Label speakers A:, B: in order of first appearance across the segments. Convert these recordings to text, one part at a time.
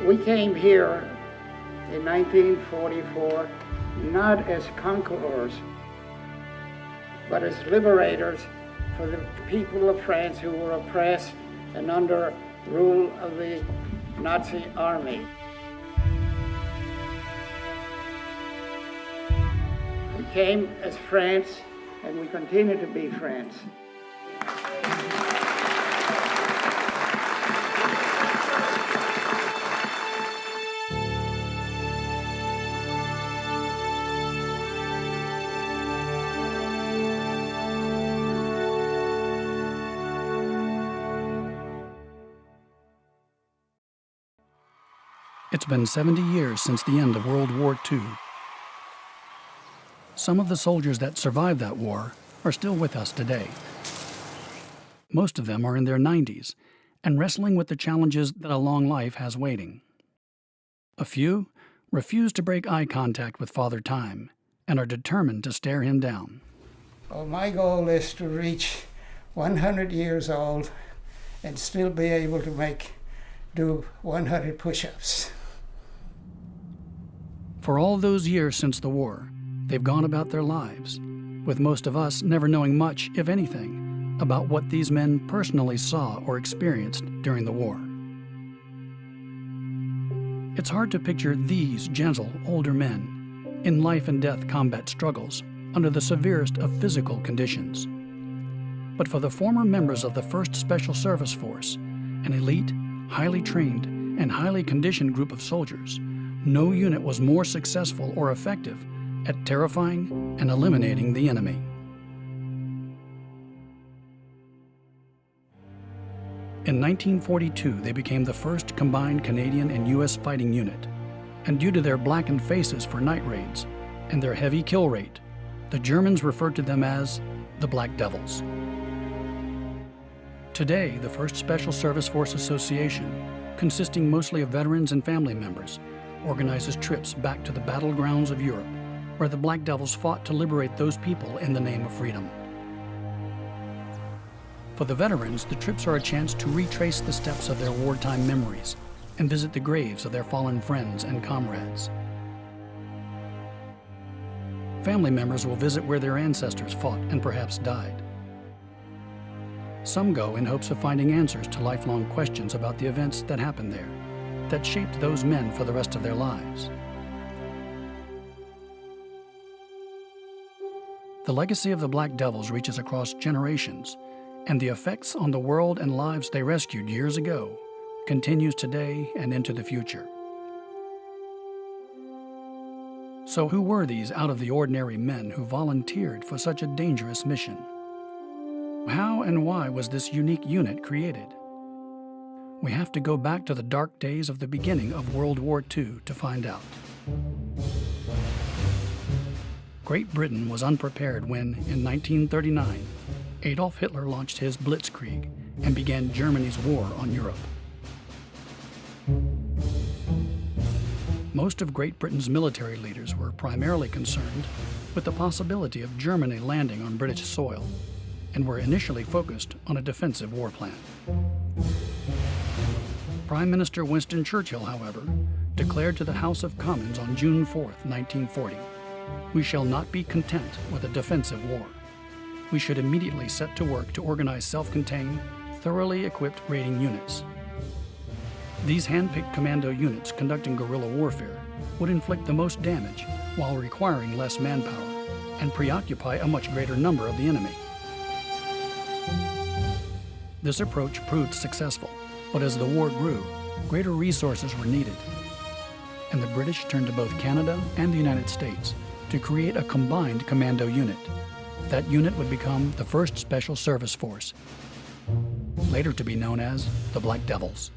A: We came here in 1944 not as conquerors, but as liberators for the people of France who were oppressed and under rule of the Nazi army. We came as France, and we continue to be France.
B: It's been 70 years since the end of World War II. Some of the soldiers that survived that war are still with us today. Most of them are in their 90s and wrestling with the challenges that a long life has waiting. A few refuse to break eye contact with Father Time and are determined to stare him down.
A: Well, my goal is to reach 100 years old and still be able to do 100 push-ups.
B: For all those years since the war, they've gone about their lives, with most of us never knowing much, if anything, about what these men personally saw or experienced during the war. It's hard to picture these gentle, older men in life and death combat struggles under the severest of physical conditions. But for the former members of the 1st Special Service Force, an elite, highly trained, and highly conditioned group of soldiers, no unit was more successful or effective at terrifying and eliminating the enemy. In 1942, they became the first combined Canadian and U.S. fighting unit, and due to their blackened faces for night raids and their heavy kill rate, the Germans referred to them as the Black Devils. Today, the 1st Special Service Force Association, consisting mostly of veterans and family members, organizes trips back to the battlegrounds of Europe, where the Black Devils fought to liberate those people in the name of freedom. For the veterans, the trips are a chance to retrace the steps of their wartime memories and visit the graves of their fallen friends and comrades. Family members will visit where their ancestors fought and perhaps died. Some go in hopes of finding answers to lifelong questions about the events that happened there, that shaped those men for the rest of their lives. The legacy of the Black Devils reaches across generations, and the effects on the world and lives they rescued years ago continues today and into the future. So who were these out-of-the-ordinary men who volunteered for such a dangerous mission? How and why was this unique unit created? We have to go back to the dark days of the beginning of World War II to find out. Great Britain was unprepared when, in 1939, Adolf Hitler launched his Blitzkrieg and began Germany's war on Europe. Most of Great Britain's military leaders were primarily concerned with the possibility of Germany landing on British soil, and were initially focused on a defensive war plan. Prime Minister Winston Churchill, however, declared to the House of Commons on June 4, 1940, "We shall not be content with a defensive war. We should immediately set to work to organize self-contained, thoroughly equipped raiding units. These hand-picked commando units conducting guerrilla warfare would inflict the most damage while requiring less manpower and preoccupy a much greater number of the enemy." This approach proved successful, but as the war grew, greater resources were needed, and the British turned to both Canada and the United States to create a combined commando unit. That unit would become the 1st Special Service Force, later to be known as the Black Devils.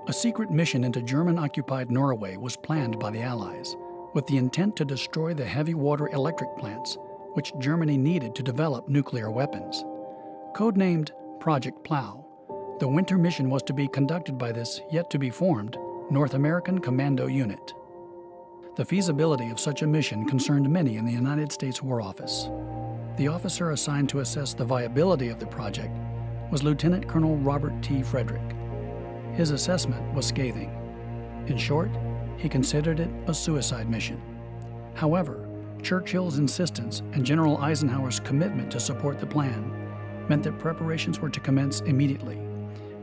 B: A secret mission into German-occupied Norway was planned by the Allies, with the intent to destroy the heavy water electric plants which Germany needed to develop nuclear weapons. Codenamed Project Plow, the winter mission was to be conducted by this yet-to-be-formed North American Commando Unit. The feasibility of such a mission concerned many in the United States War Office. The officer assigned to assess the viability of the project was Lieutenant Colonel Robert T. Frederick, His assessment was scathing. In short, he considered it a suicide mission. However, Churchill's insistence and General Eisenhower's commitment to support the plan meant that preparations were to commence immediately.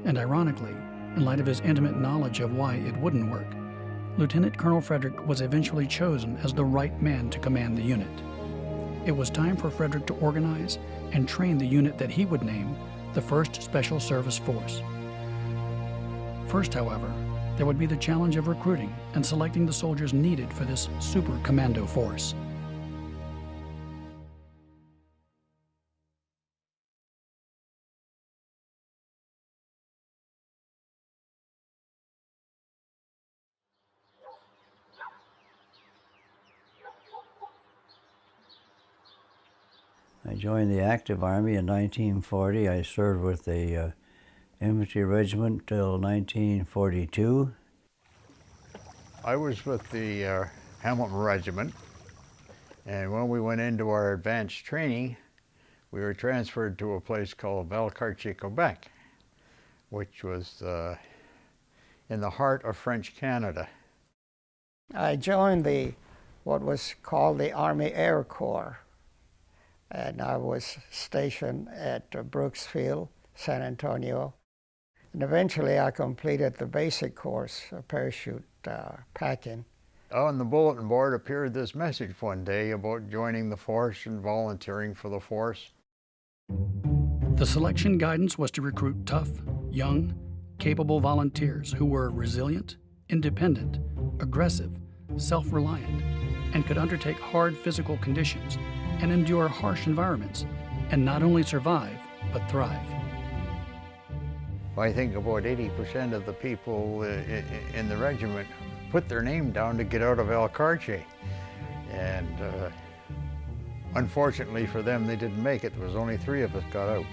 B: And ironically, in light of his intimate knowledge of why it wouldn't work, Lieutenant Colonel Frederick was eventually chosen as the right man to command the unit. It was time for Frederick to organize and train the unit that he would name the 1st Special Service Force. First, however, there would be the challenge of recruiting and selecting the soldiers needed for this super commando force.
C: I joined the active army in 1940. I served with the infantry regiment till 1942.
D: I was with the Hamilton Regiment, and when we went into our advanced training, we were transferred to a place called Valcartier, Quebec, which was in the heart of French Canada.
A: I joined what was called the Army Air Corps, and I was stationed at Brooksfield, San Antonio. And eventually I completed the basic course of parachute packing.
D: On the bulletin board appeared this message one day about joining the force and volunteering for the force.
B: The selection guidance was to recruit tough, young, capable volunteers who were resilient, independent, aggressive, self-reliant, and could undertake hard physical conditions and endure harsh environments, and not only survive, but thrive.
D: I think about 80% of the people in the regiment put their name down to get out of Valcartier. And unfortunately for them, they didn't make it. There was only 3 of us got out.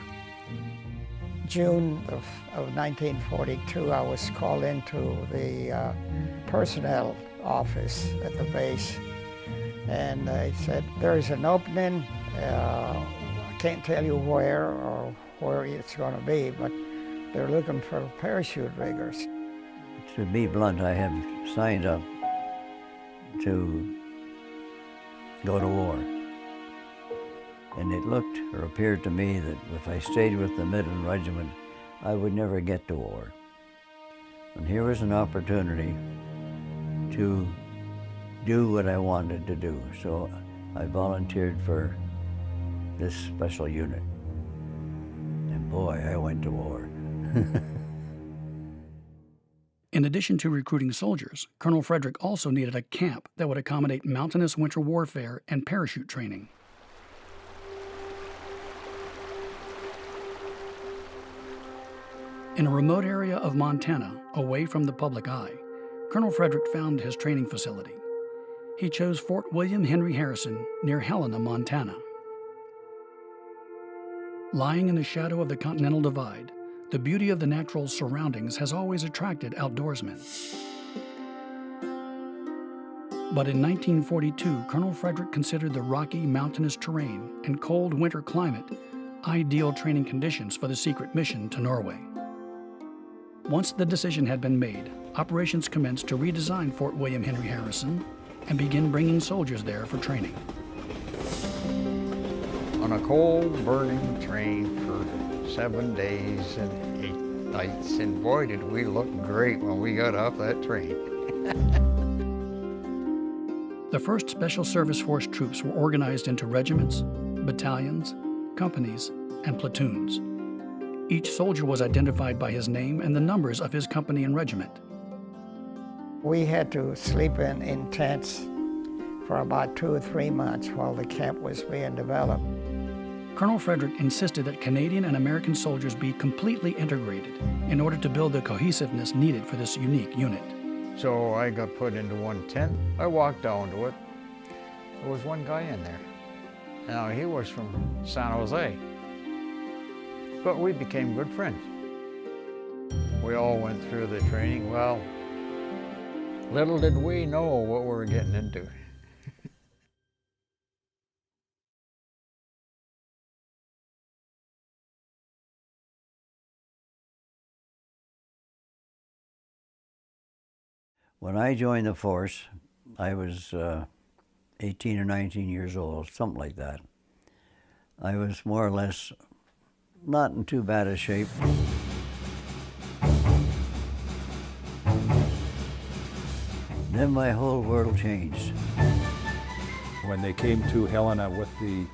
A: June of 1942, I was called into the personnel office at the base. And they said, there's an opening, I can't tell you where or where it's going to be, but they're looking for parachute riggers.
C: To be blunt, I have signed up to go to war. And it looked or appeared to me that if I stayed with the Midland Regiment, I would never get to war. And here was an opportunity to do what I wanted to do. So I volunteered for this special unit. And boy, I went to war.
B: In addition to recruiting soldiers, Colonel Frederick also needed a camp that would accommodate mountainous winter warfare and parachute training. In a remote area of Montana, away from the public eye, Colonel Frederick found his training facility. He chose Fort William Henry Harrison near Helena, Montana. Lying in the shadow of the Continental Divide, the beauty of the natural surroundings has always attracted outdoorsmen. But in 1942, Colonel Frederick considered the rocky, mountainous terrain and cold winter climate ideal training conditions for the secret mission to Norway. Once the decision had been made, operations commenced to redesign Fort William Henry Harrison and begin bringing soldiers there for training.
D: On a cold, burning train for 7 days and 8 nights, and boy, did we look great when we got off that train.
B: The 1st Special Service Force troops were organized into regiments, battalions, companies, and platoons. Each soldier was identified by his name and the numbers of his company and regiment.
A: We had to sleep in tents for about 2 or 3 months while the camp was being developed.
B: Colonel Frederick insisted that Canadian and American soldiers be completely integrated in order to build the cohesiveness needed for this unique unit.
D: So I got put into one tent. I walked down to it. There was one guy in there. Now, he was from San Jose. But we became good friends. We all went through the training. Well, little did we know what we were getting into.
C: When I joined the force, I was 18 or 19 years old, something like that. I was more or less not in too bad a shape. Then my whole world changed.
E: When they came to Helena with the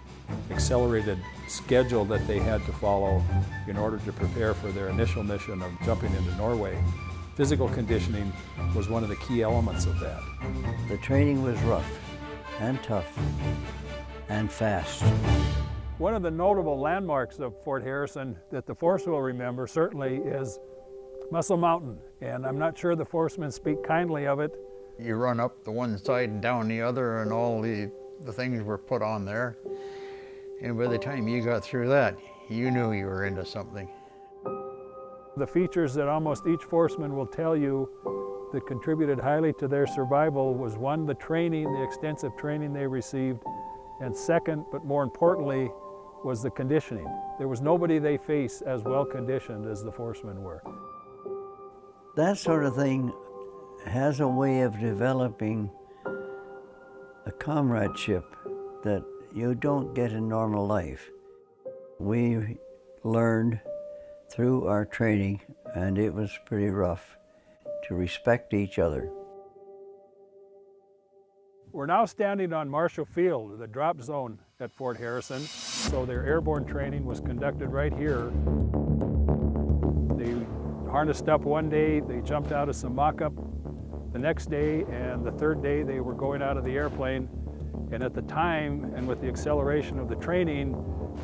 E: accelerated schedule that they had to follow in order to prepare for their initial mission of jumping into Norway, physical conditioning was one of the key elements of that.
C: The training was rough and tough and fast.
E: One of the notable landmarks of Fort Harrison that the force will remember certainly is Muscle Mountain, and I'm not sure the forcemen speak kindly of it.
D: You run up the one side and down the other, and all the things were put on there. And by the time you got through that, you knew you were into something.
E: The features that almost each forceman will tell you that contributed highly to their survival was, one, the training, the extensive training they received, and second, but more importantly, was the conditioning. There was nobody they faced as well conditioned as the forcemen were.
C: That sort of thing has a way of developing a comradeship that you don't get in normal life. We learned through our training, and it was pretty rough, to respect each other.
E: We're now standing on Marshall Field, the drop zone at Fort Harrison. So their airborne training was conducted right here. They harnessed up one day, they jumped out of some mock-up the next day, and the third day they were going out of the airplane. And at the time, and with the acceleration of the training,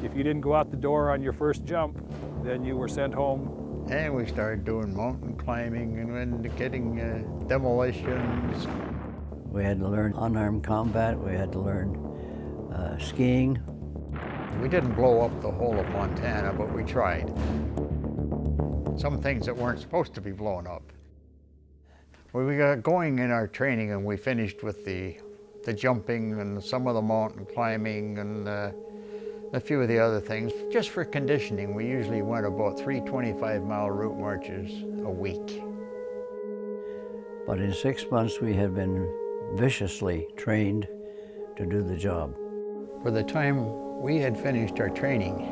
E: if you didn't go out the door on your first jump, then you were sent home.
D: And we started doing mountain climbing and then getting demolitions.
C: We had to learn unarmed combat, we had to learn skiing.
D: We didn't blow up the whole of Montana, but we tried. Some things that weren't supposed to be blown up. When we got going in our training and we finished with the jumping and some of the mountain climbing and a few of the other things, just for conditioning, we usually went about 3 25-mile route marches a week.
C: But in 6 months we had been viciously trained to do the job.
D: By the time we had finished our training,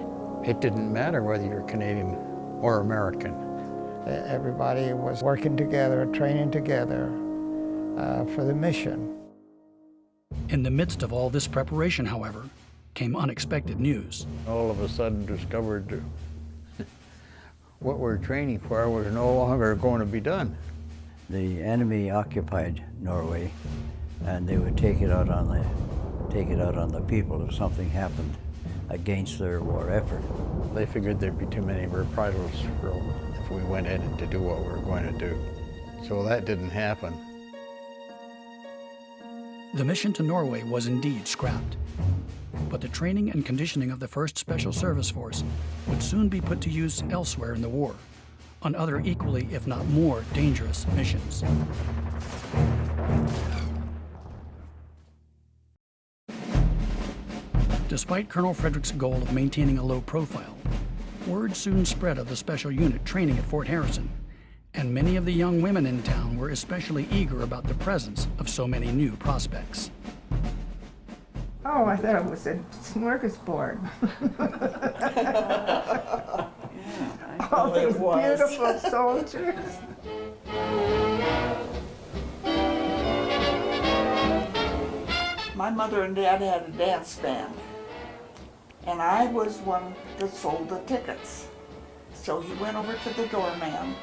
D: it didn't matter whether you're Canadian or American.
A: Everybody was working together, training together for the mission.
B: In the midst of all this preparation, however, came unexpected news.
D: All of a sudden discovered what we're training for was no longer going to be done.
C: The enemy occupied Norway, and they would take it out on the people if something happened against their war effort.
D: They figured there'd be too many reprisals if we went in to do what we were going to do. So that didn't happen.
B: The mission to Norway was indeed scrapped, but the training and conditioning of the 1st Special Service Force would soon be put to use elsewhere in the war, on other equally, if not more, dangerous missions. Despite Colonel Frederick's goal of maintaining a low profile, word soon spread of the special unit training at Fort Harrison, and many of the young women in town were especially eager about the presence of so many new prospects.
F: Oh, I thought it was a smorgasbord. All these beautiful soldiers.
G: My mother and dad had a dance band, and I was one that sold the tickets. So he went over to the doorman,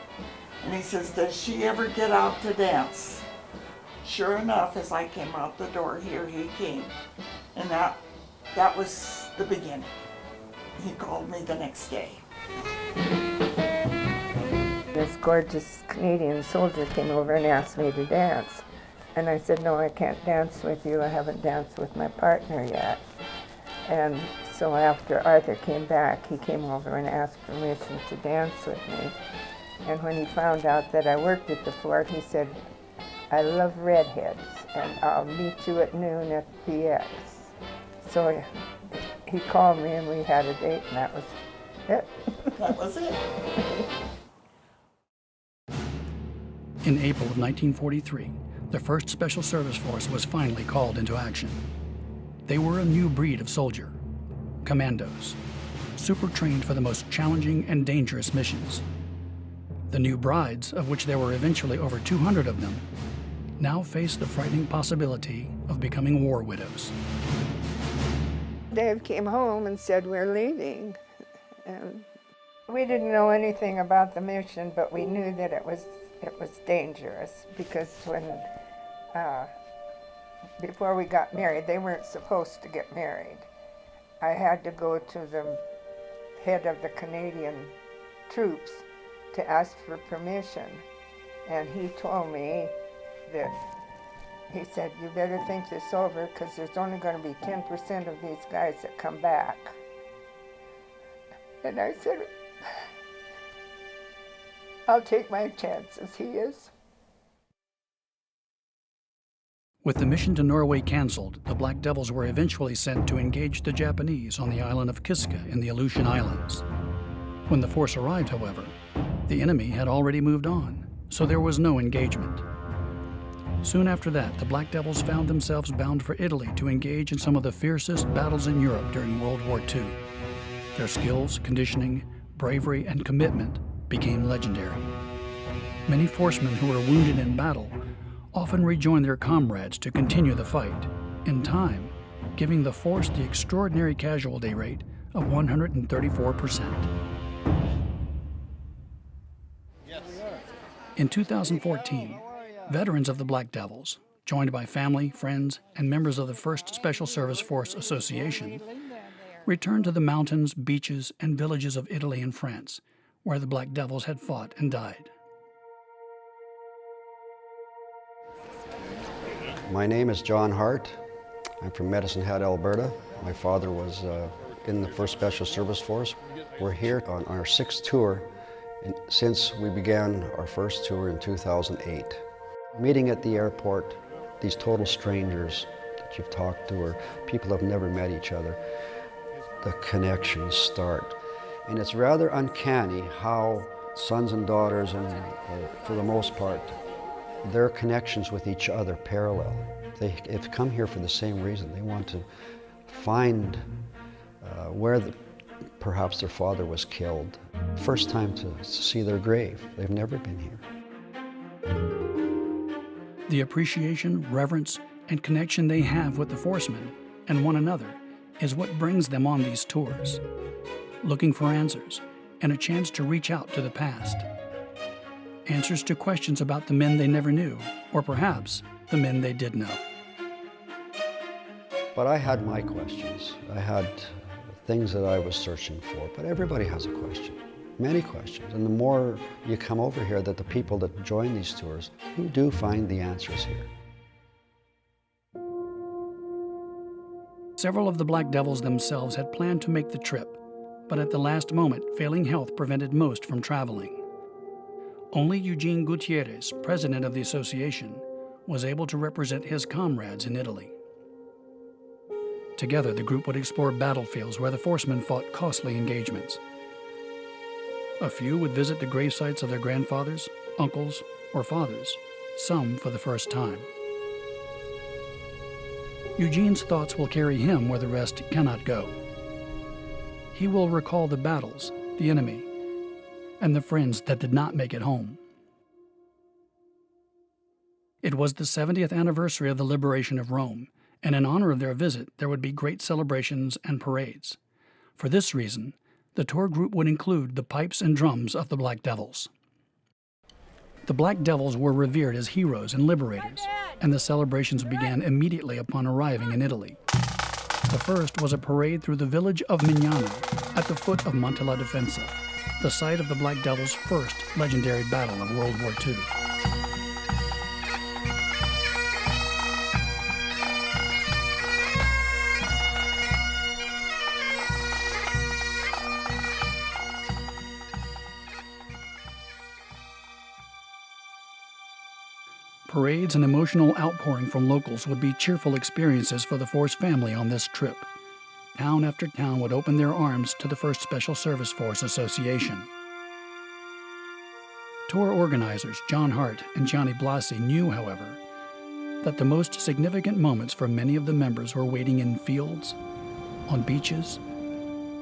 G: and he says, "Does she ever get out to dance?" Sure enough, as I came out the door, here he came. And that was the beginning. He called me the next day.
F: This gorgeous Canadian soldier came over and asked me to dance. And I said, "No, I can't dance with you. I haven't danced with my partner yet." And so after Arthur came back, he came over and asked permission to dance with me. And when he found out that I worked at the fort, he said, "I love redheads, and I'll meet you at noon at PX." So he called me and we had a date, and that was it.
G: That was it.
B: In April of 1943, the 1st Special Service Force was finally called into action. They were a new breed of soldier, commandos, super trained for the most challenging and dangerous missions. The new brides, of which there were eventually over 200 of them, now faced the frightening possibility of becoming war widows.
F: Dave came home and said, "We're leaving." And we didn't know anything about the mission, but we knew that it was dangerous, because before we got married, they weren't supposed to get married. I had to go to the head of the Canadian troops to ask for permission, and he told me that, he said, "You better think this over, because there's only going to be 10% of these guys that come back." And I said, "I'll take my chances," he is.
B: With the mission to Norway canceled, the Black Devils were eventually sent to engage the Japanese on the island of Kiska in the Aleutian Islands. When the force arrived, however, the enemy had already moved on, so there was no engagement. Soon after that, the Black Devils found themselves bound for Italy to engage in some of the fiercest battles in Europe during World War II. Their skills, conditioning, bravery, and commitment became legendary. Many forcemen who were wounded in battle often rejoined their comrades to continue the fight, in time giving the force the extraordinary casualty rate of 134%. In 2014, veterans of the Black Devils, joined by family, friends, and members of the 1st Special Service Force Association, returned to the mountains, beaches, and villages of Italy and France, where the Black Devils had fought and died.
H: My name is John Hart. I'm from Medicine Hat, Alberta. My father was in the 1st Special Service Force. We're here on our 6th tour since we began our first tour in 2008. Meeting at the airport, these total strangers that you've talked to, or people have never met each other, the connections start. And it's rather uncanny how sons and daughters, and for the most part, their connections with each other parallel. They've come here for the same reason. They want to find where perhaps their father was killed. First time to see their grave. They've never been here.
B: The appreciation, reverence, and connection they have with the forcemen and one another is what brings them on these tours, looking for answers and a chance to reach out to the past. Answers to questions about the men they never knew, or perhaps the men they did know.
H: But I had my questions. I had things that I was searching for, but everybody has a question, many questions. And the more you come over here, that the people that join these tours, you do find the answers here.
B: Several of the Black Devils themselves had planned to make the trip, but at the last moment, failing health prevented most from traveling. Only Eugene Gutierrez, president of the association, was able to represent his comrades in Italy. Together, the group would explore battlefields where the forcemen fought costly engagements. A few would visit the grave sites of their grandfathers, uncles, or fathers, some for the first time. Eugene's thoughts will carry him where the rest cannot go. He will recall the battles, the enemy, and the friends that did not make it home. It was the 70th anniversary of the liberation of Rome, and in honor of their visit, there would be great celebrations and parades. For this reason, the tour group would include the pipes and drums of the Black Devils. The Black Devils were revered as heroes and liberators, and the celebrations began immediately upon arriving in Italy. The first was a parade through the village of Mignano at the foot of Monte la Defensa, the site of the Black Devils' first legendary battle of World War II. Parades and emotional outpouring from locals would be cheerful experiences for the Force family on this trip. Town after town would open their arms to the 1st Special Service Force Association. Tour organizers John Hart and Johnny Blasi knew, however, that the most significant moments for many of the members were waiting in fields, on beaches,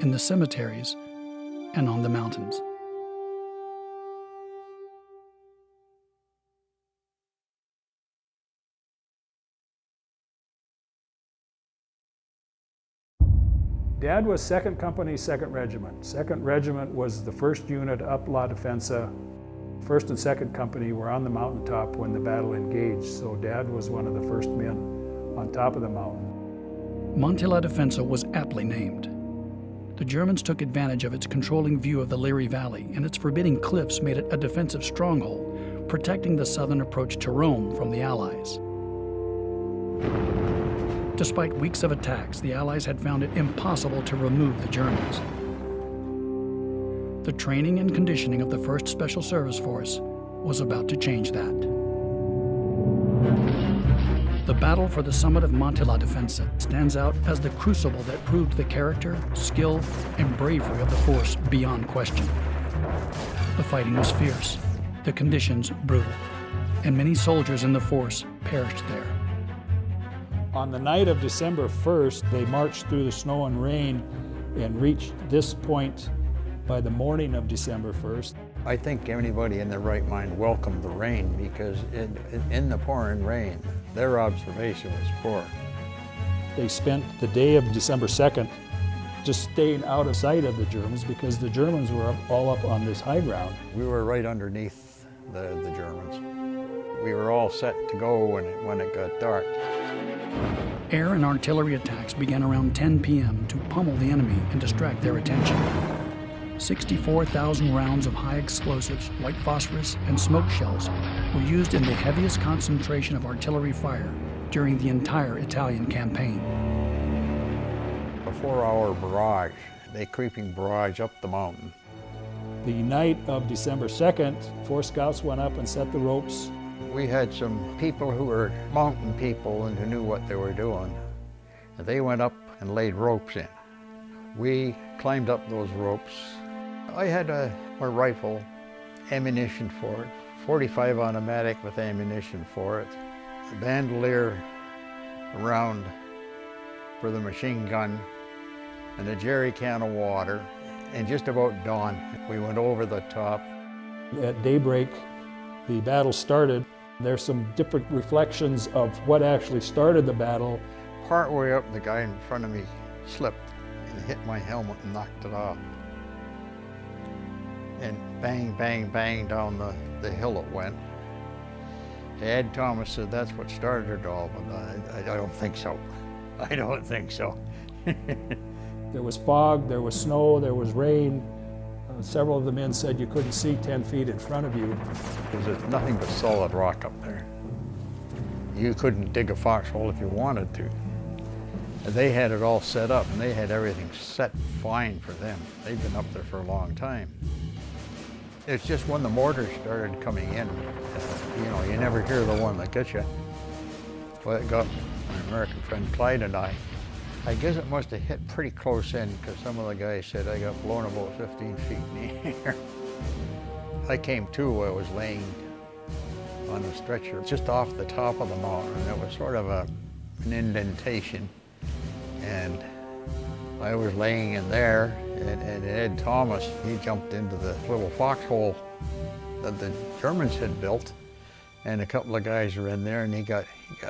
B: in the cemeteries, and on the mountains.
E: Dad was 2nd Company, 2nd Regiment. 2nd Regiment was the first unit up La Defensa. 1st and 2nd Company were on the mountaintop when the battle engaged, so Dad was one of the first men on top of the mountain.
B: Monte La Defensa was aptly named. The Germans took advantage of its controlling view of the Liri Valley, and its forbidding cliffs made it a defensive stronghold, protecting the southern approach to Rome from the Allies. Despite weeks of attacks, the Allies had found it impossible to remove the Germans. The training and conditioning of the 1st Special Service Force was about to change that. The battle for the summit of Monte La Defensa stands out as the crucible that proved the character, skill, and bravery of the force beyond question. The fighting was fierce, the conditions brutal, and many soldiers in the force perished there.
E: On the night of December 1st, they marched through the snow and rain and reached this point by the morning of December 1st.
D: I think anybody in their right mind welcomed the rain because in the pouring rain, their observation was poor.
E: They spent the day of December 2nd just staying out of sight of the Germans because the Germans were all up on this high ground.
D: We were right underneath the Germans. We were all set to go when it got dark.
B: Air and artillery attacks began around 10 p.m. to pummel the enemy and distract their attention. 64,000 rounds of high explosives, white phosphorus, and smoke shells were used in the heaviest concentration of artillery fire during the entire Italian campaign.
D: A 4-hour barrage, a creeping barrage up the mountain.
E: The night of December 2nd, 4 scouts went up and set the ropes.
D: We had some people who were mountain people and who knew what they were doing. They went up and laid ropes in. We climbed up those ropes. I had a rifle, ammunition for it, 45 automatic with ammunition for it, a bandolier around for the machine gun, and a jerry can of water. And just about dawn, we went over the top.
E: At daybreak, the battle started. There's some different reflections of what actually started the battle.
D: Partway up, the guy in front of me slipped and hit my helmet and knocked it off. And bang, bang, bang down the hill it went. Ed Thomas said that's what started it all, but I don't think so. I don't think so.
E: There was fog, there was snow, there was rain. Several of the men said you couldn't see 10 feet in front of you.
D: There's nothing but solid rock up there. You couldn't dig a foxhole if you wanted to. They had it all set up and they had everything set fine for them. They'd been up there for a long time. It's just when the mortars started coming in, you never hear the one that gets you. Well, it got my American friend Clyde and I guess it must have hit pretty close in because some of the guys said I got blown about 15 feet in the air. I came to, I was laying on a stretcher just off the top of the mountain, and it was sort of an indentation. And I was laying in there, and Ed Thomas, he jumped into the little foxhole that the Germans had built, and a couple of guys were in there, and he got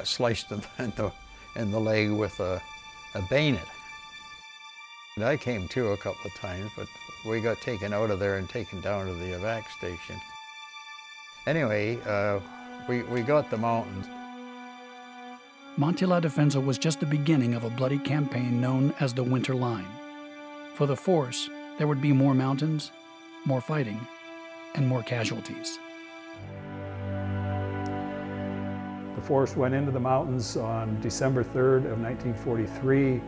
D: sliced in the leg with a bayonet. And I came to a couple of times, but we got taken out of there and taken down to the evac station. Anyway, we got the mountains.
B: Monte La Defensa was just the beginning of a bloody campaign known as the Winter Line. For the force, there would be more mountains, more fighting, and more casualties.
E: The force went into the mountains on December 3rd of 1943,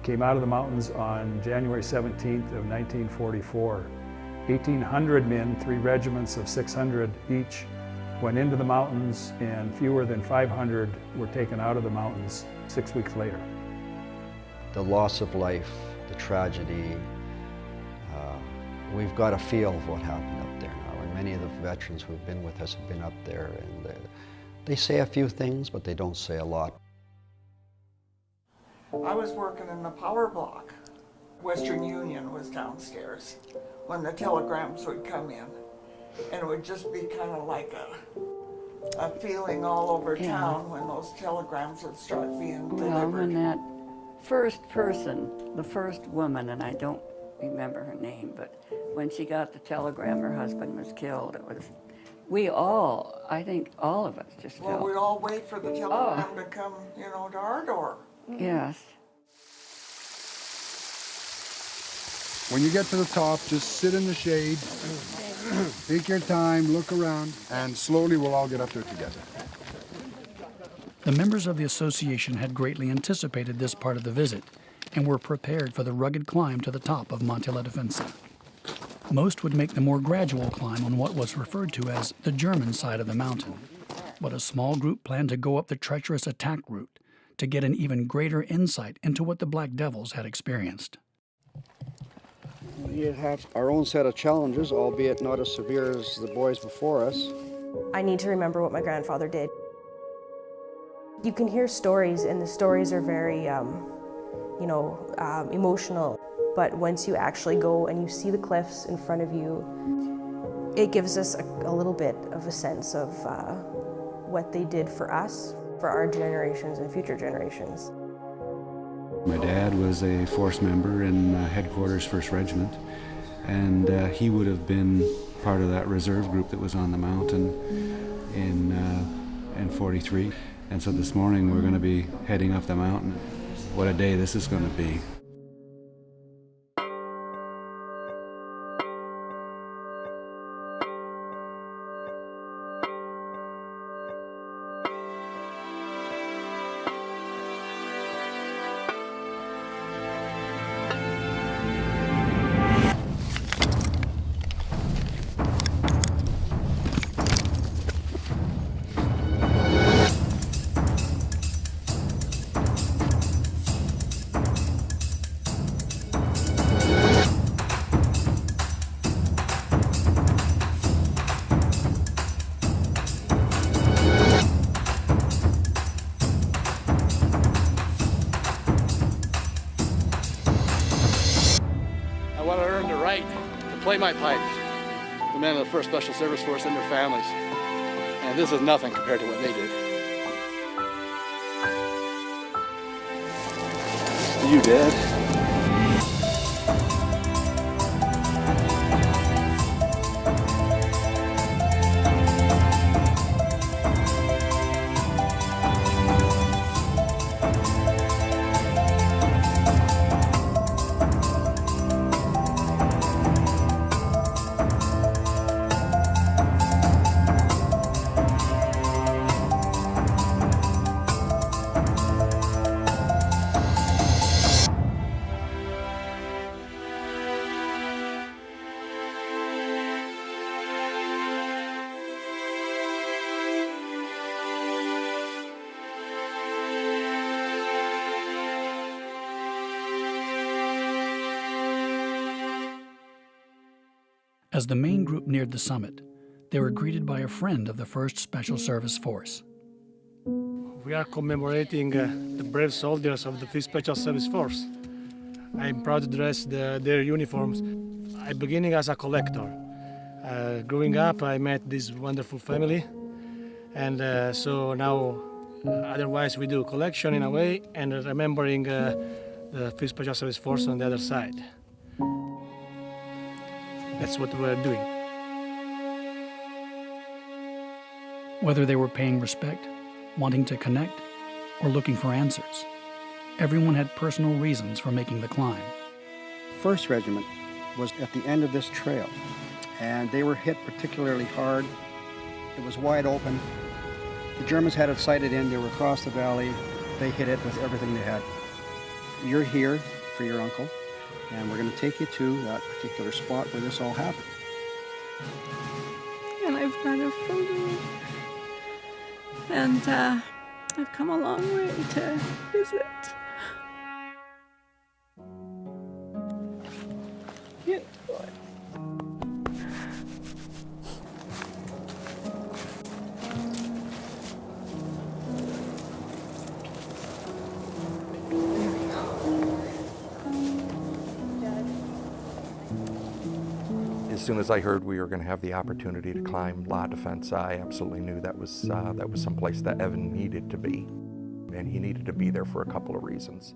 E: came out of the mountains on January 17th of 1944. 1,800 men, 3 regiments of 600 each, went into the mountains, and fewer than 500 were taken out of the mountains 6 weeks later.
H: The loss of life, the tragedy, we've got a feel of what happened up there now, and many of the veterans who have been with us have been up there, and they say a few things, but they don't say a lot.
G: I was working in the power block. Western Union was downstairs when the telegrams would come in. And it would just be kind of like a feeling all over town when those telegrams would start being delivered.
I: Well, when that first person, the first woman, and I don't remember her name, but when she got the telegram her husband was killed, it was, we all, I think all of us just felt.
G: Well, we all wait for the telegram to come, you know, to our door.
I: Yes.
J: When you get to the top, just sit in the shade, take your time, look around, and slowly we'll all get up there together.
B: The members of the association had greatly anticipated this part of the visit and were prepared for the rugged climb to the top of Monte La Defensa. Most would make the more gradual climb on what was referred to as the German side of the mountain, but a small group planned to go up the treacherous attack route to get an even greater insight into what the Black Devils had experienced.
H: We have our own set of challenges, albeit not as severe as the boys before us.
K: I need to remember what my grandfather did. You can hear stories, and the stories are very, emotional. But once you actually go and you see the cliffs in front of you, it gives us a little bit of a sense of what they did for us, for our generations and future generations.
L: My dad was a force member in Headquarters 1st Regiment, and he would have been part of that reserve group that was on the mountain in 43. And so this morning we're going to be heading up the mountain. What a day this is going to be.
M: I want to earn the right to play my pipes, the men of the 1st Special Service Force and their families. And this is nothing compared to what they did. To you, Dad.
B: As the main group neared the summit, they were greeted by a friend of the 1st Special Service Force.
N: We are commemorating the brave soldiers of the 5th Special Service Force. I'm proud to dress their uniforms. I'm beginning as a collector. Growing up, I met this wonderful family, and so now, otherwise we do collection in a way, and remembering the 5th Special Service Force on the other side. That's what we're doing.
B: Whether they were paying respect, wanting to connect, or looking for answers, everyone had personal reasons for making the climb.
H: 1st Regiment was at the end of this trail, and they were hit particularly hard. It was wide open. The Germans had it sighted in. They were across the valley. They hit it with everything they had. You're here for your uncle, and we're going to take you to that particular spot where this all happened.
O: And I've got a photo, and I've come a long way to visit.
P: soon as I heard we were going to have the opportunity to climb La Defensa, I absolutely knew that was someplace that Evan needed to be. And he needed to be there for a couple of reasons.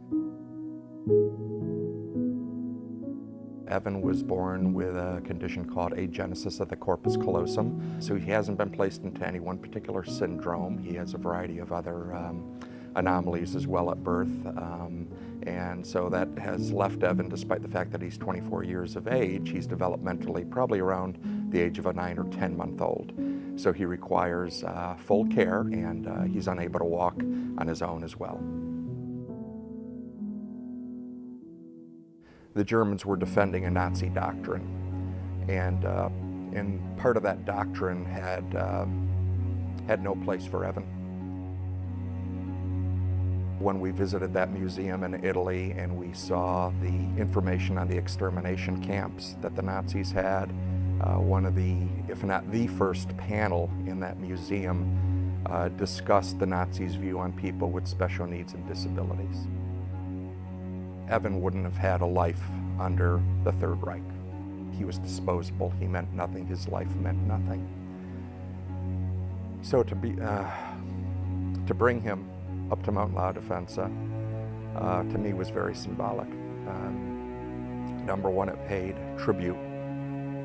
P: Evan was born with a condition called agenesis of the corpus callosum. So he hasn't been placed into any one particular syndrome. He has a variety of other anomalies as well at birth. And so that has left Evan, despite the fact that he's 24 years of age, he's developmentally probably around the age of a 9 or 10-month-old. So he requires full care, and he's unable to walk on his own as well. The Germans were defending a Nazi doctrine, and part of that doctrine had no place for Evan. When we visited that museum in Italy and we saw the information on the extermination camps that the Nazis had, one of the, if not the first panel in that museum discussed the Nazis' view on people with special needs and disabilities. Evan wouldn't have had a life under the Third Reich. He was disposable. He meant nothing. His life meant nothing. So to bring him up to Mount La Defensa, to me was very symbolic. Number one, it paid tribute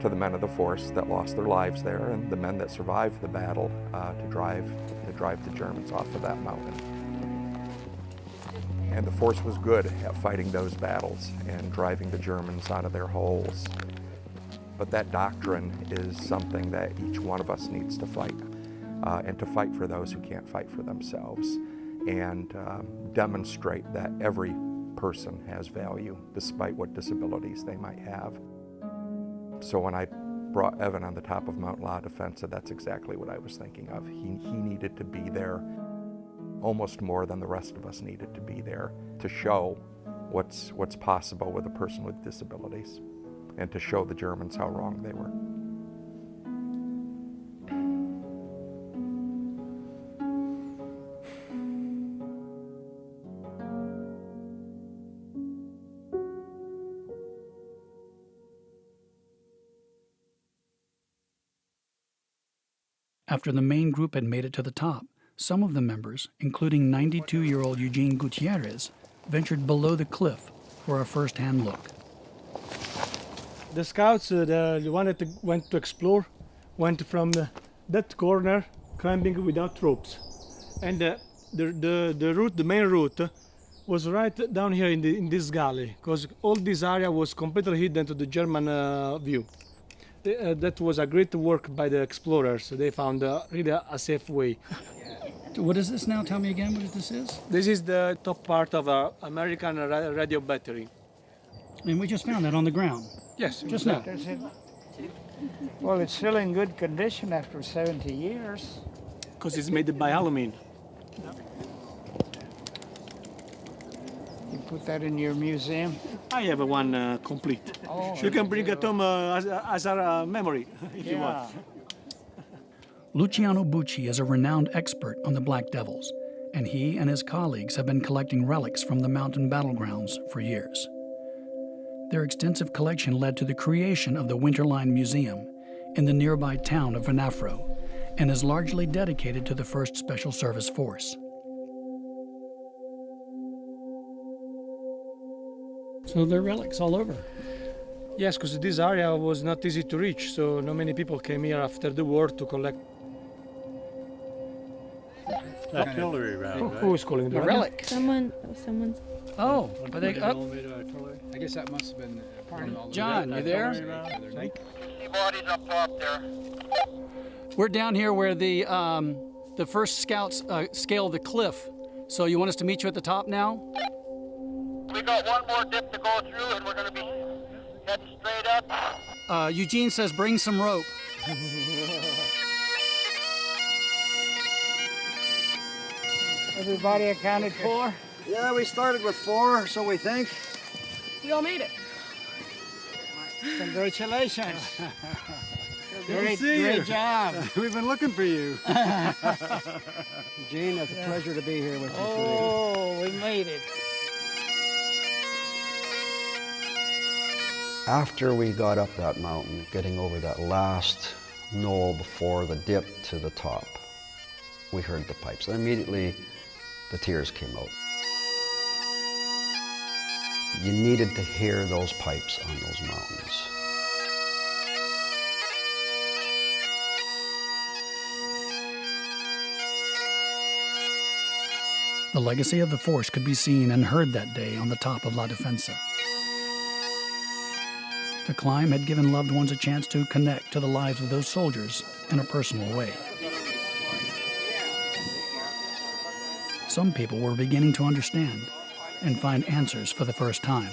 P: to the men of the force that lost their lives there and the men that survived the battle to drive the Germans off of that mountain. And the force was good at fighting those battles and driving the Germans out of their holes. But that doctrine is something that each one of us needs to fight, and to fight for those who can't fight for themselves, and demonstrate that every person has value, despite what disabilities they might have. So when I brought Evan on the top of Mount La Defensa, that's exactly what I was thinking of. He needed to be there almost more than the rest of us needed to be there to show what's possible with a person with disabilities and to show the Germans how wrong they were.
B: After the main group had made it to the top, some of the members, including 92-year-old Eugene Gutierrez, ventured below the cliff for a first-hand look.
N: The scouts, the one that went to explore, went from that corner, climbing without ropes. And the route, the main route, was right down here in this galley, because all this area was completely hidden to the German view. That was a great work by the explorers. They found really a safe way.
B: What is this now? Tell me again what this is.
N: This is the top part of our American radio battery.
B: And we just found that on the ground.
N: Yes,
B: just now.
A: Well, it's still in good condition after 70 years.
N: Because it's made by aluminum.
A: You put that in your museum?
N: I have one complete.
A: Oh,
N: you can bring it home as a memory if you want.
B: Luciano Bucci is a renowned expert on the Black Devils, and he and his colleagues have been collecting relics from the mountain battlegrounds for years. Their extensive collection led to the creation of the Winterline Museum in the nearby town of Venafro, and is largely dedicated to the 1st Special Service Force. So there are relics all over.
N: Yes, because this area was not easy to reach, so not many people came here after the war to collect.
E: Artillery round.
N: Who is calling the
B: relic?
O: Someone's.
B: Oh, are they up?
J: I guess that must have been
B: John, you there?
Q: Bodies up top there.
B: We're down here where the first scouts scaled the cliff. So you want us to meet you at the top now?
Q: We got one more dip to go through, and we're going to be heading straight up.
B: Eugene says bring some rope.
A: Everybody accounted for?
C: Yeah, we started with 4, so we think.
O: We all made it.
A: Congratulations.
J: Great
A: job.
J: We've been looking for you.
C: Gene, it's a pleasure to be here with you today.
A: Oh, we made it.
H: After we got up that mountain, getting over that last knoll before the dip to the top, we heard the pipes, and immediately the tears came out. You needed to hear those pipes on those mountains.
B: The legacy of the force could be seen and heard that day on the top of La Defensa. The climb had given loved ones a chance to connect to the lives of those soldiers in a personal way. Some people were beginning to understand and find answers for the first time.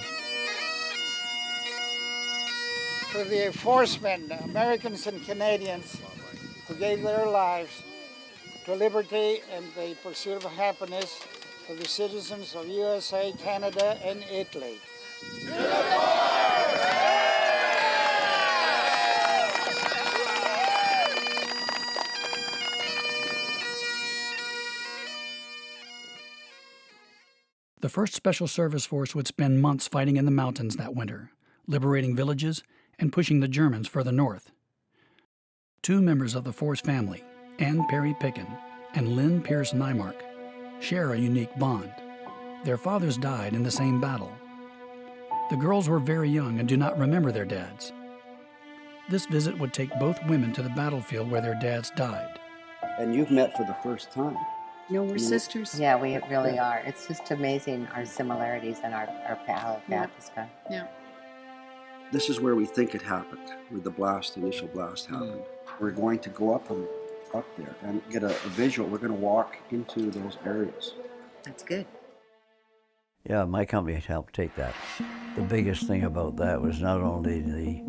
A: To the forcemen, Americans and Canadians, who gave their lives to liberty and the pursuit of happiness for the citizens of USA, Canada, and Italy.
B: The 1st Special Service Force would spend months fighting in the mountains that winter, liberating villages and pushing the Germans further north. 2 members of the Force family, Ann Perry Picken and Lynn Pierce Nymark, share a unique bond. Their fathers died in the same battle. The girls were very young and do not remember their dads. This visit would take both women to the battlefield where their dads died.
H: And you've met for the first time.
O: No, we're sisters.
R: Yeah, we really are. It's just amazing our similarities and our path is gone.
O: Yeah.
H: This is where we think it happened, where the initial blast happened. We're going to go up there and get a visual. We're going to walk into those areas.
R: That's good.
C: Yeah, my company helped take that. The biggest thing about that was not only the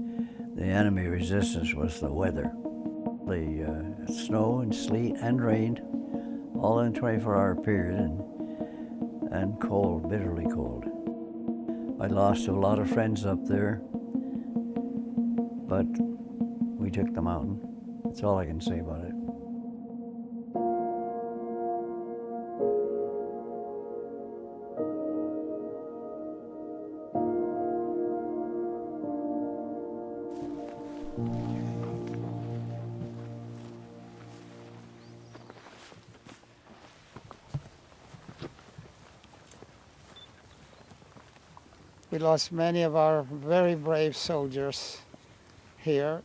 C: enemy resistance, was the weather. The snow and sleet and rain, all in a 24-hour period, and cold, bitterly cold. I lost a lot of friends up there, but we took the mountain. That's all I can say about it.
A: We lost many of our very brave soldiers here.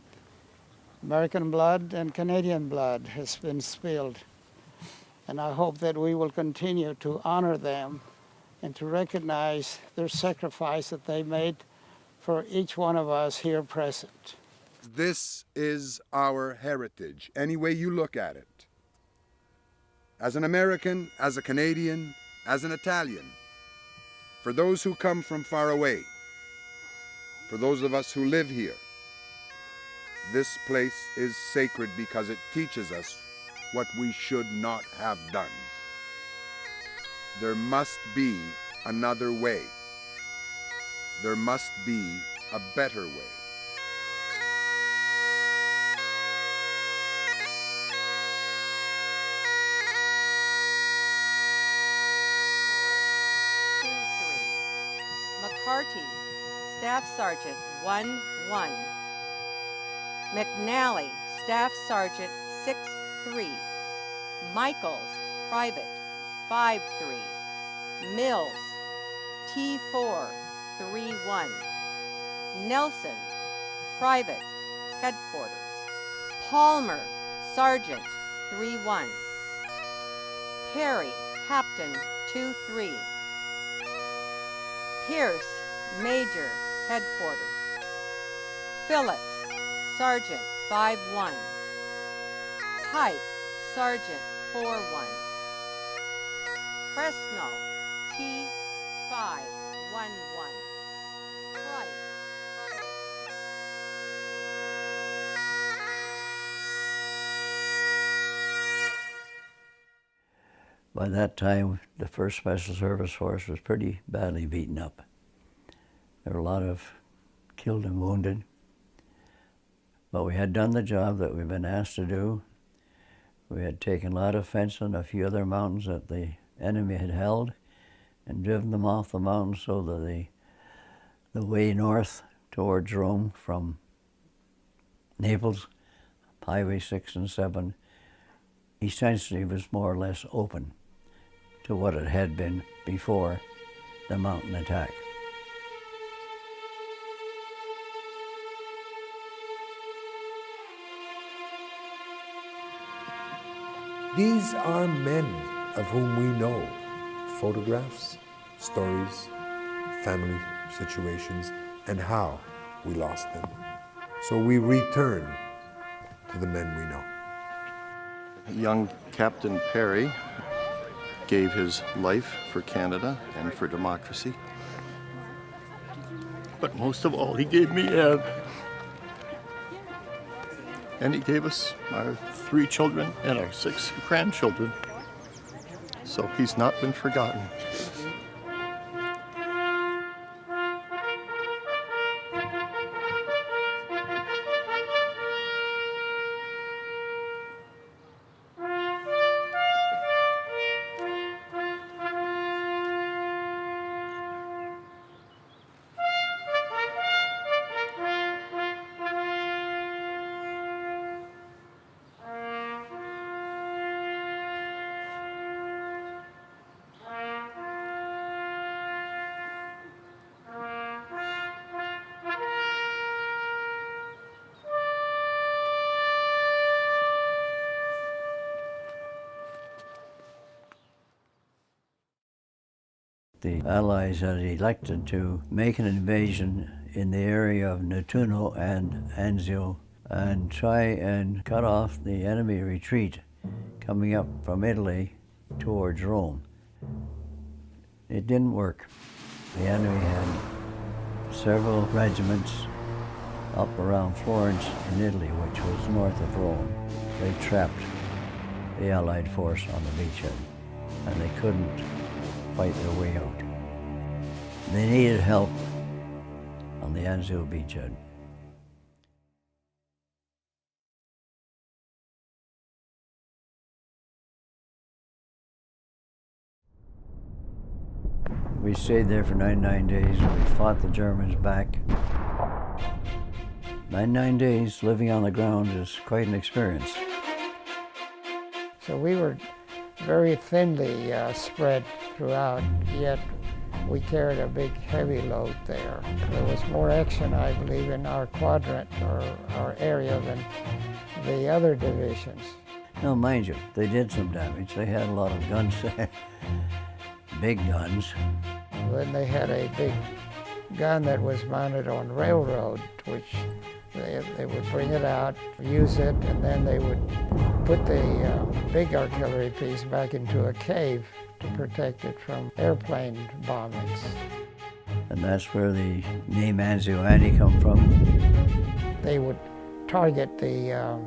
A: American blood and Canadian blood has been spilled. And I hope that we will continue to honor them and to recognize their sacrifice that they made for each one of us here present.
J: This is our heritage, any way you look at it. As an American, as a Canadian, as an Italian, for those who come from far away, for those of us who live here, this place is sacred because it teaches us what we should not have done. There must be another way. There must be a better way.
S: McCarty, Staff Sergeant 1-1. McNally, Staff Sergeant 6-3. Michaels, Private 5-3. Mills, T4 3-1. Nelson, Private, Headquarters. Palmer, Sergeant 3-1. Perry, Captain 2-3. Pierce, Major, Headquarters. Phillips, Sergeant 5-1. Pike, Sergeant 4-1. Presnell, T5-1-1. Price,
C: By that time, the 1st Special Service Force was pretty badly beaten up. There were a lot of killed and wounded. But we had done the job that we'd been asked to do. We had taken a lot of fence on a few other mountains that the enemy had held and driven them off the mountain so that the way north towards Rome from Naples, Highway 6 and 7, essentially was more or less open to what it had been before the mountain attack.
T: These are men of whom we know photographs, stories, family situations, and how we lost them. So we return to the men we know.
U: Young Captain Perry gave his life for Canada and for democracy. But most of all, he gave me Ed. And he gave us our 3 children and our 6 grandchildren. So he's not been forgotten.
C: The Allies had elected to make an invasion in the area of Nettuno and Anzio and try and cut off the enemy retreat coming up from Italy towards Rome. It didn't work. The enemy had several regiments up around Florence in Italy, which was north of Rome. They trapped the Allied force on the beachhead, and they couldn't fight their way out. They needed help on the Anzio beachhead. We stayed there for 99 days and we fought the Germans back. 99 days living on the ground is quite an experience.
A: So we were very thinly spread throughout, yet we carried a big heavy load there. There was more action, I believe, in our quadrant or our area than the other divisions.
C: Now, mind you, they did some damage. They had a lot of guns there, big guns.
A: Then they had a big gun that was mounted on railroad, which they would bring it out, use it, and then they would put the big artillery piece back into a cave to protect it from airplane bombings.
C: And that's where the name Anzio Annie come from.
A: They would target the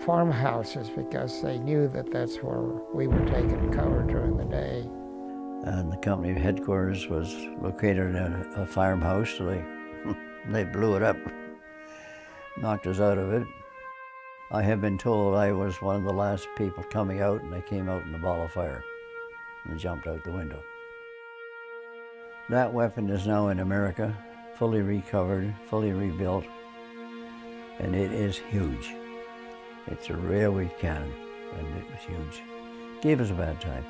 A: farmhouses because they knew that that's where we were taking cover during the day.
C: And the company headquarters was located in a farmhouse, so they blew it up, knocked us out of it. I have been told I was one of the last people coming out, and I came out in a ball of fire and jumped out the window. That weapon is now in America, fully recovered, fully rebuilt, and it is huge. It's a railway cannon, and it was huge. Gave us a bad time.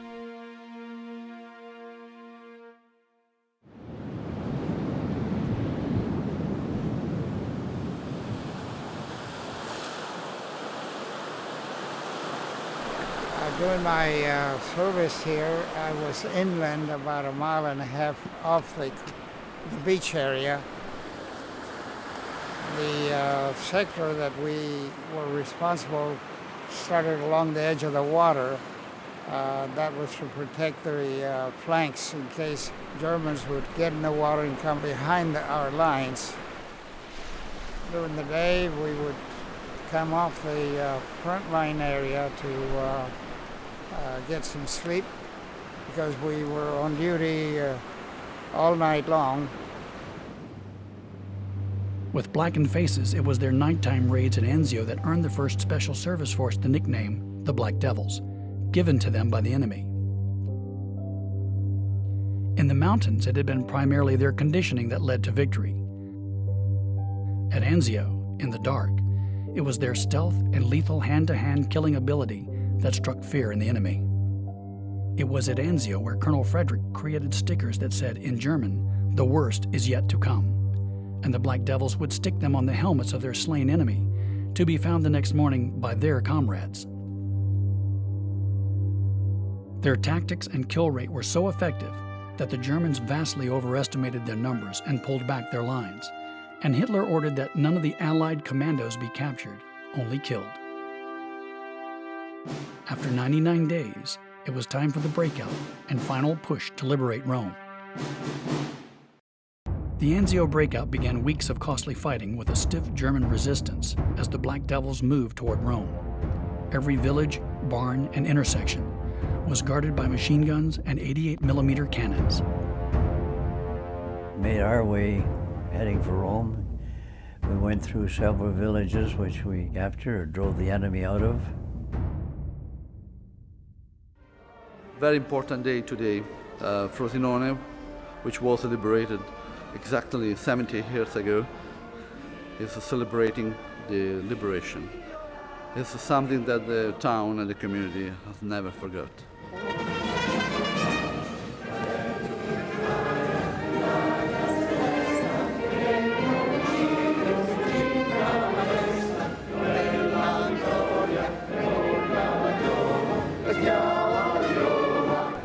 A: During my service here, I was inland about 1.5 miles off the beach area. The sector that we were responsible started along the edge of the water. That was to protect the flanks in case Germans would get in the water and come behind our lines. During the day, we would come off the front line area to get some sleep because we were on duty all night long.
B: With blackened faces, it was their nighttime raids in Anzio that earned the 1st Special Service Force the nickname the Black Devils, given to them by the enemy. In the mountains, it had been primarily their conditioning that led to victory. At Anzio, in the dark, it was their stealth and lethal hand-to-hand killing ability that struck fear in the enemy. It was at Anzio where Colonel Frederick created stickers that said, in German, "The worst is yet to come," and the Black Devils would stick them on the helmets of their slain enemy, to be found the next morning by their comrades. Their tactics and kill rate were so effective that the Germans vastly overestimated their numbers and pulled back their lines, and Hitler ordered that none of the Allied commandos be captured, only killed. After 99 days, it was time for the breakout and final push to liberate Rome. The Anzio breakout began weeks of costly fighting with a stiff German resistance as the Black Devils moved toward Rome. Every village, barn, and intersection was guarded by machine guns and 88mm cannons.
C: Made our way heading for Rome. We went through several villages which we captured or drove the enemy out of.
F: Very important day today. Frosinone, which was liberated exactly 70 years ago, is celebrating the liberation. It's something that the town and the community has never forgot.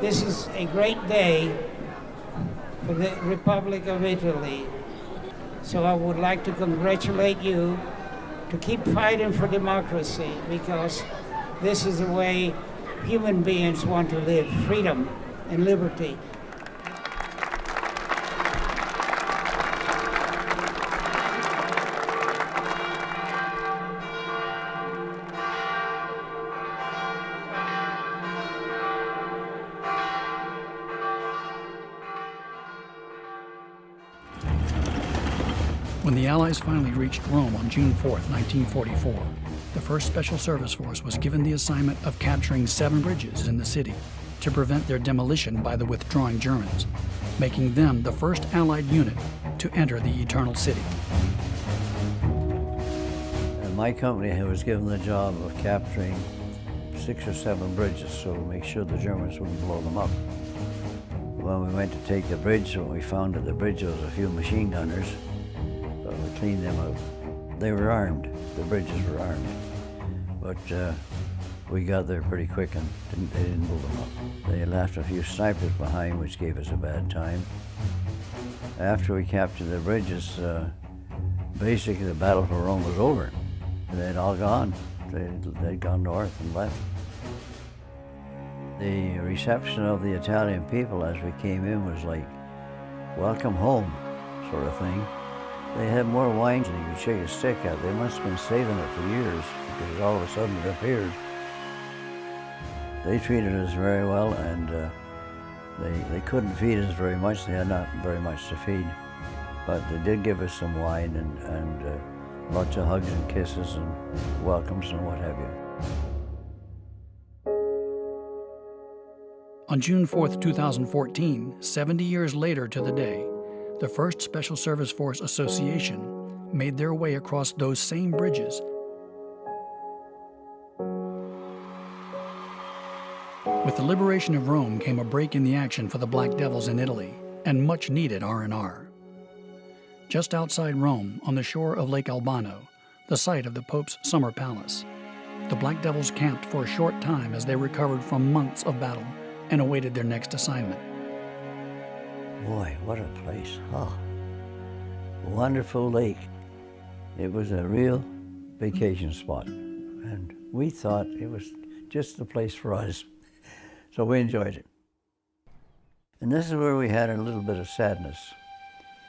V: This is a great day for the Republic of Italy. So I would like to congratulate you to keep fighting for democracy, because this is the way human beings want to live, freedom and liberty.
B: When the Allies finally reached Rome on June 4, 1944, the 1st Special Service Force was given the assignment of capturing 7 bridges in the city to prevent their demolition by the withdrawing Germans, making them the first Allied unit to enter the Eternal City.
C: And my company was given the job of capturing 6 or 7 bridges, so to make sure the Germans wouldn't blow them up. When we went to take the bridge, we found at the bridge there was a few machine gunners. We cleaned them out. They were armed. The bridges were armed. But we got there pretty quick and they didn't blow them up. They left a few snipers behind, which gave us a bad time. After we captured the bridges, basically the battle for Rome was over. They'd all gone. They'd gone north and left. The reception of the Italian people as we came in was like, welcome home, sort of thing. They had more wine than you could shake a stick at. They must have been saving it for years, because all of a sudden it appeared. They treated us very well, and they couldn't feed us very much. They had not very much to feed. But they did give us some wine and lots of hugs and kisses and welcomes and what have you.
B: On June 4, 2014, 70 years later to the day, the 1st Special Service Force Association made their way across those same bridges. With the liberation of Rome came a break in the action for the Black Devils in Italy, and much needed R&R. Just outside Rome, on the shore of Lake Albano, the site of the Pope's summer palace, the Black Devils camped for a short time as they recovered from months of battle and awaited their next assignment.
C: Boy, what a place, huh? Wonderful lake. It was a real vacation spot, and we thought it was just the place for us. So we enjoyed it. And this is where we had a little bit of sadness.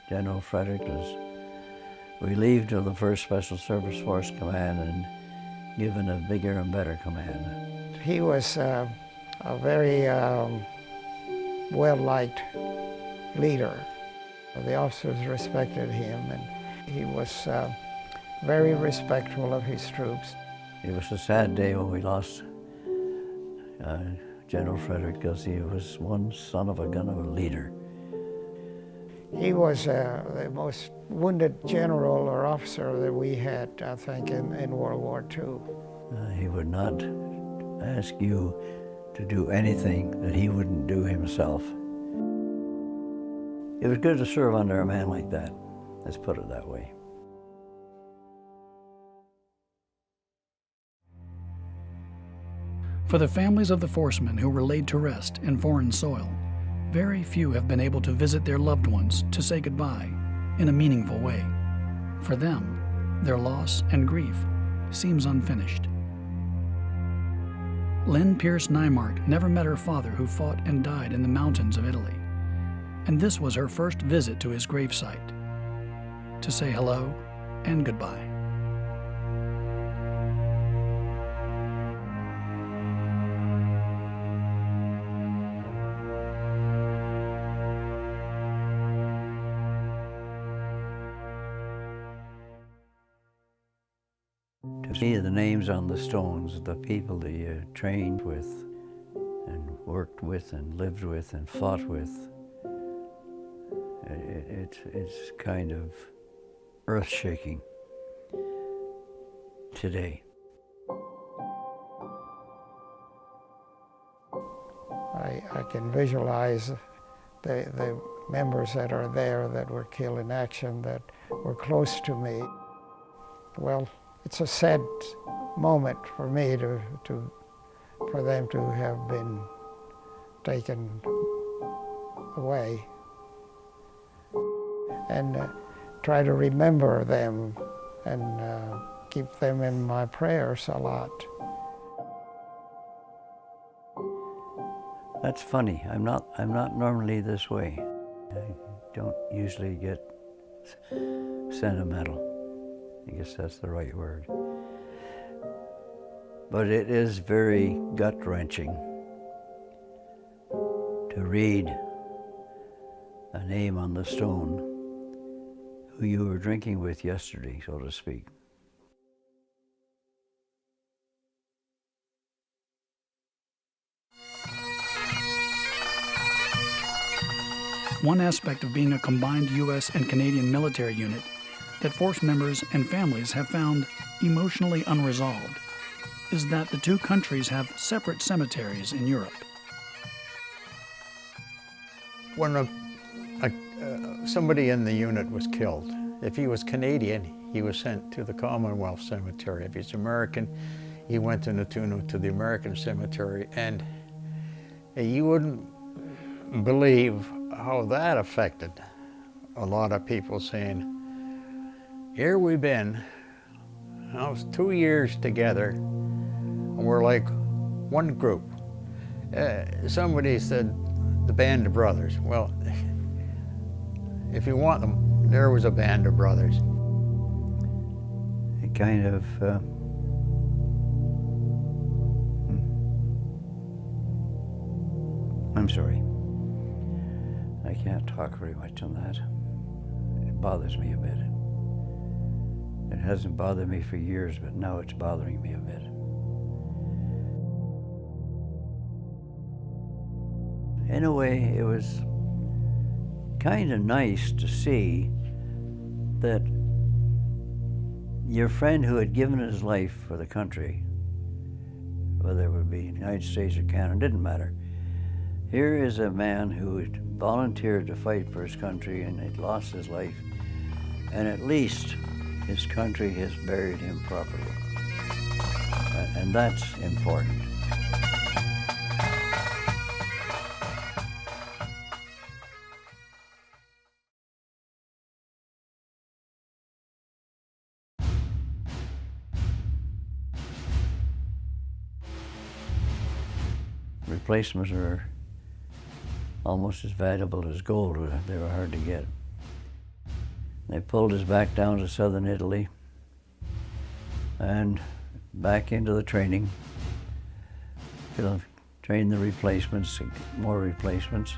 C: General Frederick was relieved of the 1st Special Service Force Command and given a bigger and better command.
W: He was a very well-liked leader. The officers respected him, and he was very respectful of his troops.
C: It was a sad day when we lost General Frederick, because he was one son of a gun of a leader.
W: He was the most wounded general or officer that we had, I think, in World War II.
C: He would not ask you to do anything that he wouldn't do himself. It was good to serve under a man like that. Let's put it that way.
B: For the families of the forcemen who were laid to rest in foreign soil, very few have been able to visit their loved ones to say goodbye in a meaningful way. For them, their loss and grief seems unfinished. Lynn Pierce Nymark never met her father, who fought and died in the mountains of Italy, and this was her first visit to his gravesite, to say hello and goodbye.
C: To see the names on the stones, the people that you trained with and worked with and lived with and fought with, it's kind of earth-shaking today.
W: I can visualize the members that are there that were killed in action, that were close to me. Well, it's a sad moment for me for them to have been taken away, and try to remember them and keep them in my prayers a lot.
C: That's funny. I'm not normally this way. I don't usually get sentimental. I guess that's the right word. But it is very gut-wrenching to read a name on the stone who you were drinking with yesterday, so to speak.
B: One aspect of being a combined U.S. and Canadian military unit that force members and families have found emotionally unresolved is that the two countries have separate cemeteries in Europe.
D: When somebody in the unit was killed, if he was Canadian, he was sent to the Commonwealth Cemetery. If he's American, he went to Natuno to the American Cemetery, and you wouldn't believe how that affected a lot of people, saying, here we've been, now it's 2 years together, and we're like one group. Somebody said the band of brothers. Well, if you want them, there was a band of brothers.
C: It kind of I'm sorry. I can't talk very much on that. It bothers me a bit. It hasn't bothered me for years, but now it's bothering me a bit. In a way, it was kind of nice to see that your friend who had given his life for the country, whether it would be the United States or Canada, didn't matter. Here is a man who had volunteered to fight for his country and had lost his life, and at least his country has buried him properly. And that's important. Replacements are almost as valuable as gold. They were hard to get. They pulled us back down to southern Italy and back into the training. Train the replacements, more replacements.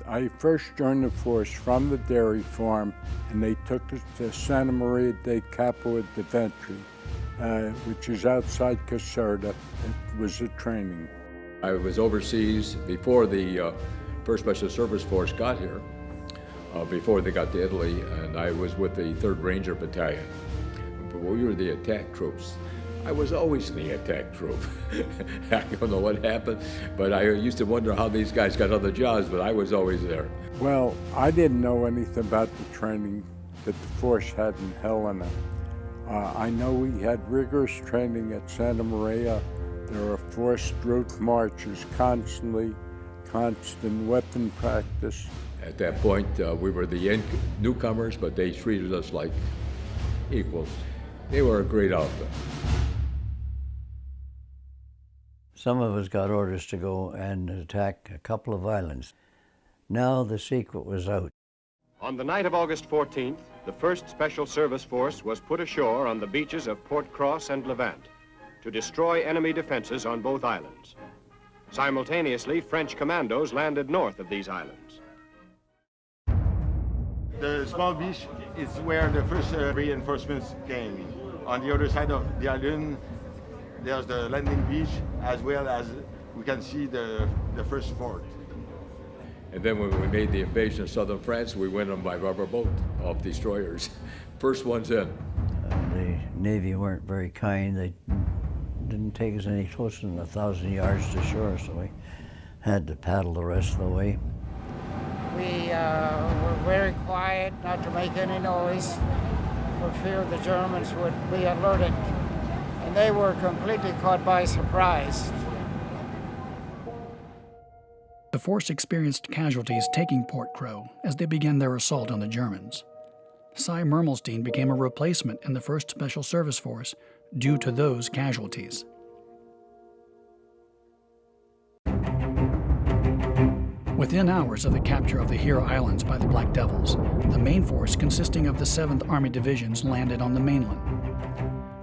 G: I first joined the force from the dairy farm, and they took us to Santa Maria dei Capo di Ventri, which is outside Caserta. It was a training.
I: I was overseas before the 1st Special Service Force got here, before they got to Italy, and I was with the 3rd Ranger Battalion. But we were the attack troops. I was always in the attack troop. I don't know what happened, but I used to wonder how these guys got other jobs, but I was always there.
G: Well, I didn't know anything about the training that the force had in Helena. I know we had rigorous training at Santa Maria. There were forced route marches constantly, constant weapon practice.
I: At that point, we were the newcomers, but they treated us like equals. They were a great outfit.
C: Some of us got orders to go and attack a couple of islands. Now the secret was out.
K: On the night of August 14th, the 1st Special Service Force was put ashore on the beaches of Port Cross and Levant to destroy enemy defenses on both islands. Simultaneously, French commandos landed north of these islands.
L: The small beach is where the first reinforcements came. On the other side of the island, there's the landing beach, as well as we can see the first fort.
I: And then when we made the invasion of southern France, we went on by rubber boat off destroyers. First ones in.
C: The Navy weren't very kind. They didn't take us any closer than 1,000 yards to shore, so we had to paddle the rest of the way.
V: We were very quiet, not to make any noise, for fear the Germans would be alerted. And they were completely caught by surprise.
B: The force experienced casualties taking Port Crow as they began their assault on the Germans. Cy Mermelstein became a replacement in the 1st Special Service Force due to those casualties. Within hours of the capture of the Hero Islands by the Black Devils, the main force consisting of the 7th Army Divisions landed on the mainland.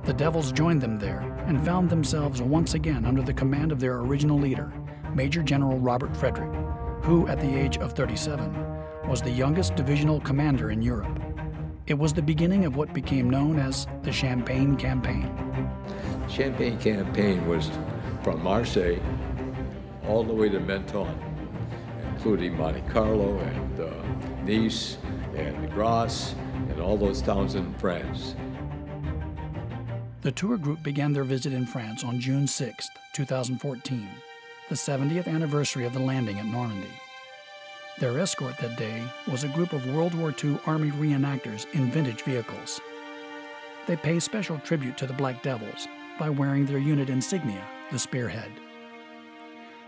B: The Devils joined them there and found themselves once again under the command of their original leader, Major General Robert Frederick, who at the age of 37 was the youngest divisional commander in Europe. It was the beginning of what became known as the Champagne Campaign.
I: The Champagne Campaign was from Marseille all the way to Menton, including Monte Carlo and Nice and Grasse and all those towns in France.
B: The tour group began their visit in France on June 6, 2014, the 70th anniversary of the landing at Normandy. Their escort that day was a group of World War II Army reenactors in vintage vehicles. They pay special tribute to the Black Devils by wearing their unit insignia, the spearhead.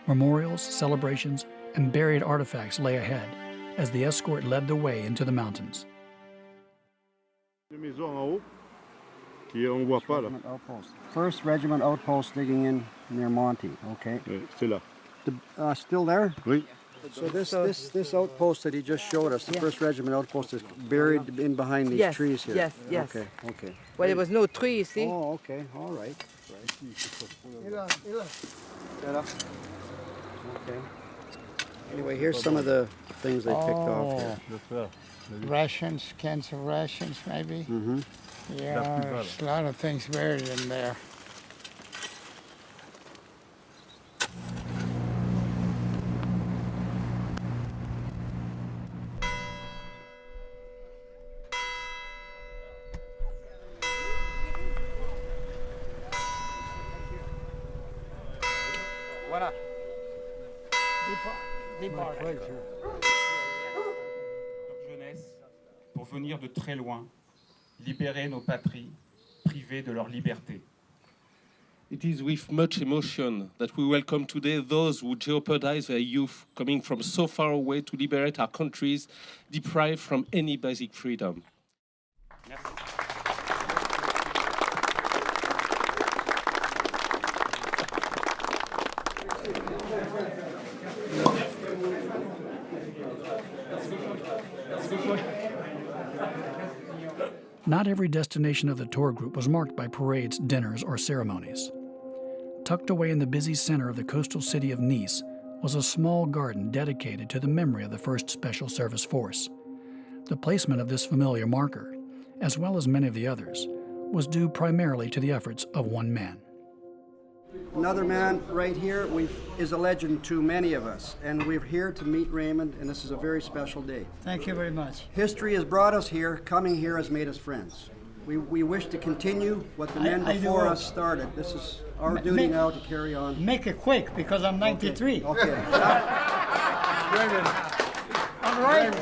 B: Memorials, celebrations, and buried artifacts lay ahead as the escort led the way into the mountains.
H: First Regiment outpost digging in near Monty, okay? Still there?
L: Oui.
H: So this outpost that he just showed us, the First Regiment outpost, is buried in behind these trees here.
X: Yes.
H: Okay.
X: Well, there was no tree, see?
H: Oh, okay, all right. Okay. Anyway, here's some of the things they picked off here.
V: Rations, cans of rations, maybe.
H: Mm-hmm.
V: Yeah, there's a lot of things buried in there.
L: Voilà.
Y: Jeunesse, pour venir de très loin, libérer nos patries, privées de leur liberté.
Z: It is with much emotion that we welcome today those who jeopardize their youth coming from so far away to liberate our countries deprived from any basic freedom.
Y: Merci.
B: Not every destination of the tour group was marked by parades, dinners, or ceremonies. Tucked away in the busy center of the coastal city of Nice was a small garden dedicated to the memory of the 1st Special Service Force. The placement of this familiar marker, as well as many of the others, was due primarily to the efforts of one man.
H: Another man right here is a legend to many of us, and we're here to meet Raymond, and this is a very special day.
V: Thank you very much.
H: History has brought us here. Coming here has made us friends. We wish to continue what the men before us started. This is our duty now to carry on.
V: Make it quick, because I'm 93.
H: Okay.
V: All right.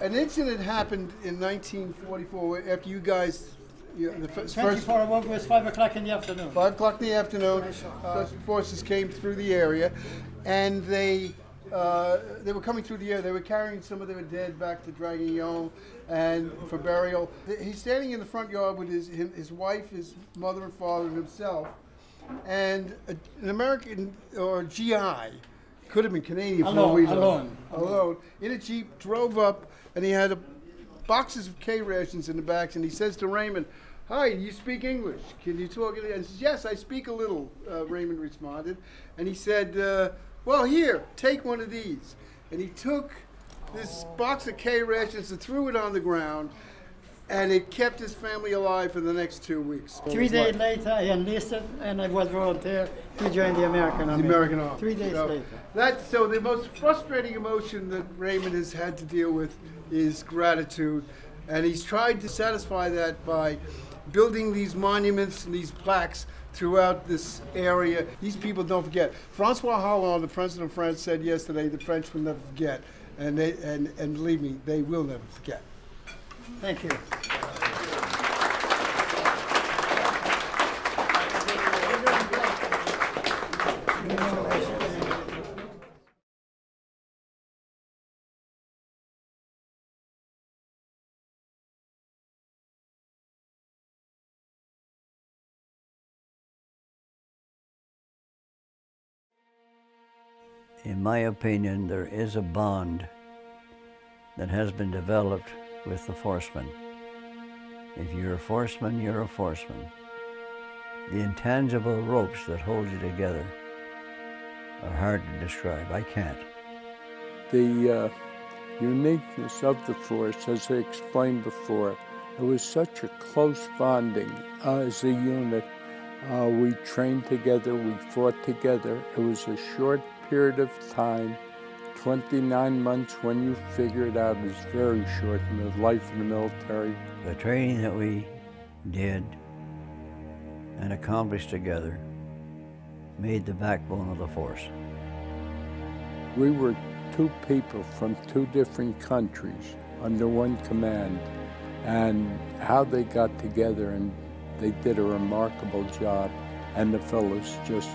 E: An incident happened in 1944 after you guys, the first
V: 24 of August, 5 o'clock in the afternoon.
E: 5 o'clock in the afternoon, special forces came through the area, and they were coming through the area. They were carrying some of their dead back to Draguignan and for burial. He's standing in the front yard with his wife, his mother and father, and himself, and an American or GI, could have been Canadian for all we know. Alone. In a Jeep, drove up, and he had boxes of K rations in the back, and he says to Raymond, "Hi, do you speak English? Can you talk?" And he says, "Yes, I speak a little," Raymond responded. And he said, "Well, here, take one of these." And he took this box of K rations and threw it on the ground, and it kept his family alive for the next 2 weeks.
V: 3 days later, I enlisted, and I was volunteer to join the American Army.
E: The American Army.
V: 3 days later.
E: So the most frustrating emotion that Raymond has had to deal with is gratitude, and he's tried to satisfy that by building these monuments and these plaques throughout this area. These people don't forget. Francois Hollande, the president of France, said yesterday the French will never forget, and believe me, they will never forget.
V: Thank you.
C: In my opinion, there is a bond that has been developed with the forcemen. If you're a forceman, you're a forceman. The intangible ropes that hold you together are hard to describe. I can't.
G: The uniqueness of the force, as I explained before, it was such a close bonding as a unit. We trained together, we fought together. It was a short period of time. 29 months, when you figure it out, is very short in the life of the military.
C: The training that we did and accomplished together made the backbone of the force.
G: We were two people from two different countries under one command, and how they got together, and they did a remarkable job, and the fellows just,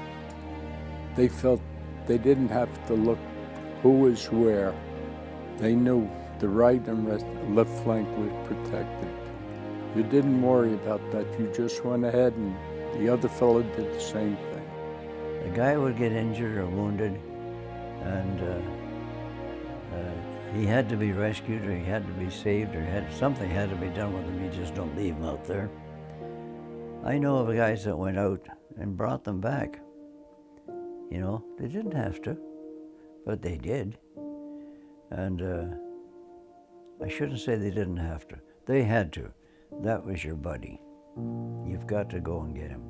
G: they felt they didn't have to look who was where. They knew the right and left flank was protected. You didn't worry about that. You just went ahead, and the other fellow did the same thing.
C: The guy would get injured or wounded, and he had to be rescued, or he had to be saved, or something had to be done with him. You just don't leave him out there. I know of guys that went out and brought them back. You know, they didn't have to, but they did. And I shouldn't say they didn't have to. They had to. That was your buddy. You've got to go and get him.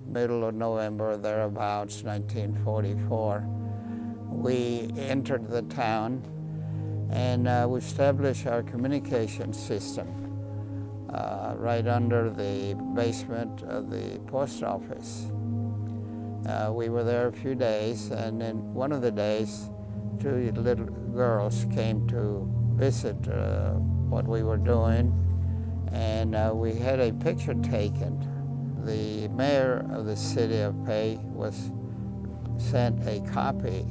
W: Middle of November, thereabouts, 1944, we entered the town, and we established our communication system right under the basement of the post office. We were there a few days, and then one of the days, two little girls came to visit what we were doing, and we had a picture taken. The mayor of the city of Pay sent a copy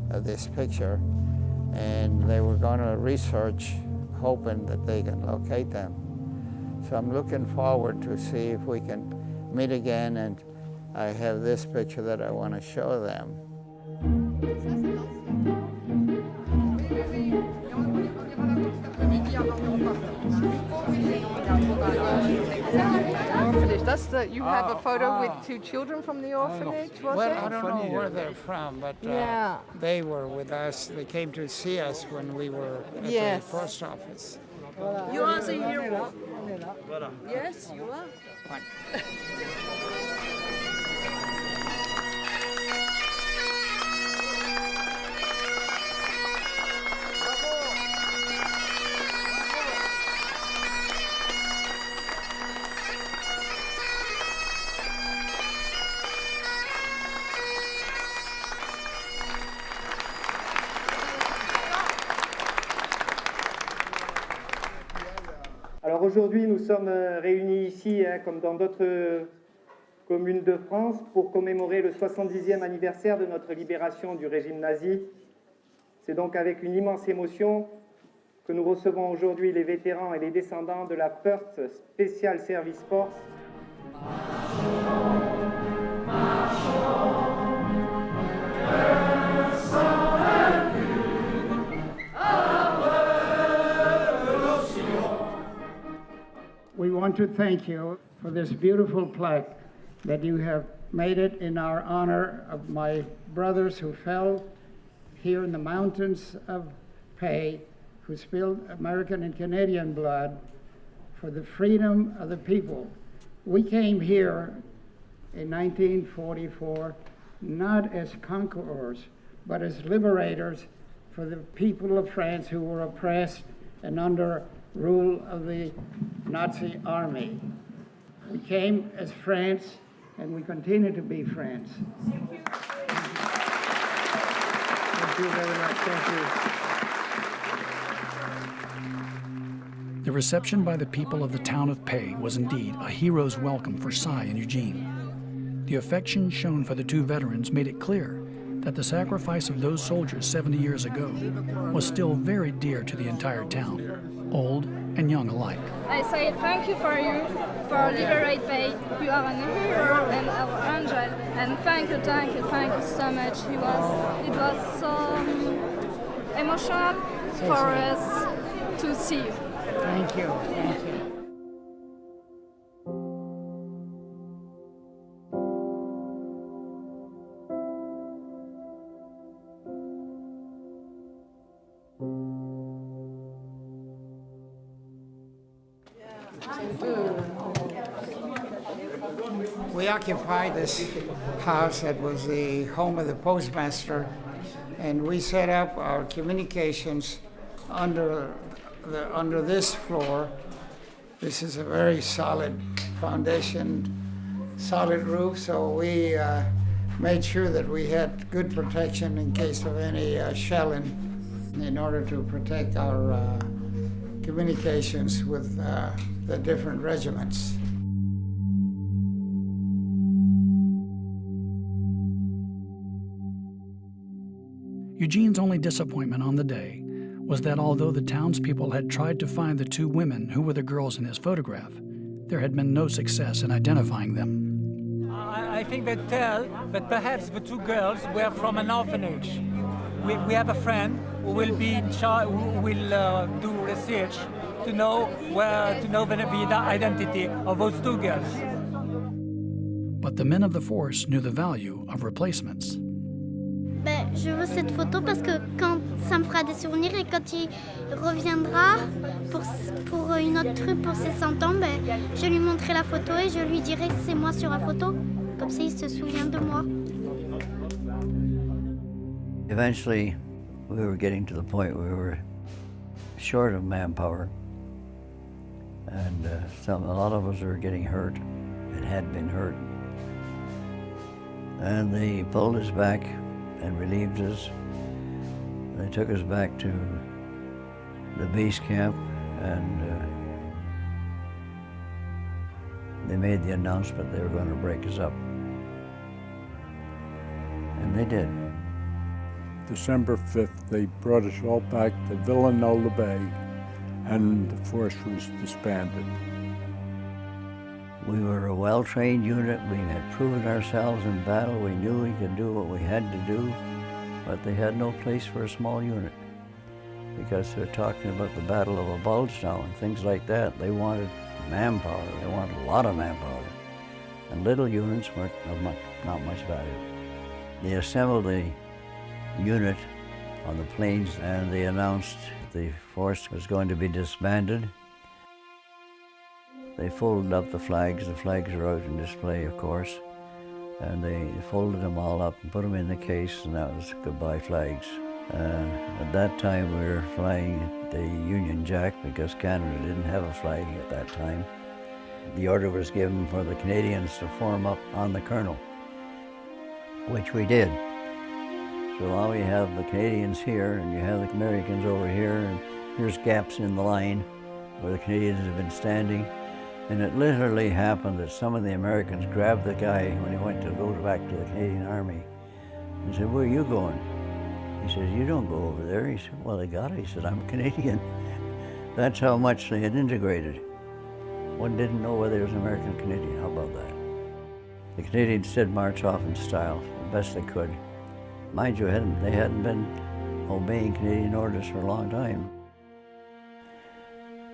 W: of this picture, and they were going to research, hoping that they can locate them. So I'm looking forward to see if we can meet again, and I have this picture that I want to show them.
M: Orphanage. You have a photo with two children from the orphanage, was
W: Well,
M: it?
W: I don't know where they're from, but
M: Yeah.
W: they were with us. They came to see us when we were at the post office.
N: You are the hero. Yes, you are.
O: Alors aujourd'hui, nous sommes réunis ici, comme dans d'autres communes de France, pour commémorer le 70e anniversaire de notre libération du régime nazi. C'est donc avec une immense émotion que nous recevons aujourd'hui les vétérans et les descendants de la 1st Special Service Force.
A: We want to thank you for this beautiful plaque that you have made it in our honor of my brothers who fell here in the mountains of Pay, who spilled American and Canadian blood for the freedom of the people. We came here in 1944 not as conquerors, but as liberators for the people of France who were oppressed and under rule of the Nazi army. We came as France, and we continue to be France. Thank you. Thank you very much. Thank you.
B: The reception by the people of the town of Pay was indeed a hero's welcome for Cy and Eugene. The affection shown for the two veterans made it clear that the sacrifice of those soldiers 70 years ago was still very dear to the entire town, old and young alike.
P: I say thank you for liberate Pay. You are an hero and our angel. And thank you so much. It was so emotional for us to see you.
A: Thank you. Thank you.
W: We occupied this house that was the home of the postmaster, and we set up our communications under this floor. This is a very solid foundation, solid roof, so we made sure that we had good protection in case of any shelling in order to protect our communications with the different regiments.
B: Eugene's only disappointment on the day was that although the townspeople had tried to find the two women who were the girls in his photograph, there had been no success in identifying them.
Q: I think they tell that perhaps the two girls were from an orphanage. We have a friend who will be in charge, who will do research to know the identity of those two girls.
B: But the men of the force knew the value of replacements.
R: Je veux cette photo parce que quand ça me fera des souvenirs et quand il reviendra pour une autre truc pour ses 100 ans, je lui montrerai la photo et je lui dirai que c'est moi sur la photo. Comme ça, il se souvient de moi.
C: Eventually, we were getting to the point where we were short of manpower, and a lot of us were getting hurt and had been hurt. And they pulled us back and relieved us. They took us back to the base camp, and they made the announcement they were going to break us up. And they did.
G: December 5th, they brought us all back to Villanova Bay, and the force was disbanded.
C: We were a well-trained unit. We had proven ourselves in battle. We knew we could do what we had to do, but they had no place for a small unit because they're talking about the Battle of a Bulge now and things like that. They wanted manpower. They wanted a lot of manpower, and little units weren't not much value. They assembled a unit on the plains, and they announced that the force was going to be disbanded. They folded up the flags. The flags are out in display, of course. And they folded them all up and put them in the case, and that was goodbye flags. At that time, we were flying the Union Jack because Canada didn't have a flag at that time. The order was given for the Canadians to form up on the Colonel, which we did. So now we have the Canadians here, and you have the Americans over here, and here's gaps in the line where the Canadians have been standing. And it literally happened that some of the Americans grabbed the guy when he went to go back to the Canadian Army and said, "Where are you going?" He says, "You don't go over there." He said, "Well, I got it." He said, "I'm a Canadian." That's how much they had integrated. One didn't know whether he was American or Canadian. How about that? The Canadians did march off in style, the best they could. Mind you, they hadn't been obeying Canadian orders for a long time.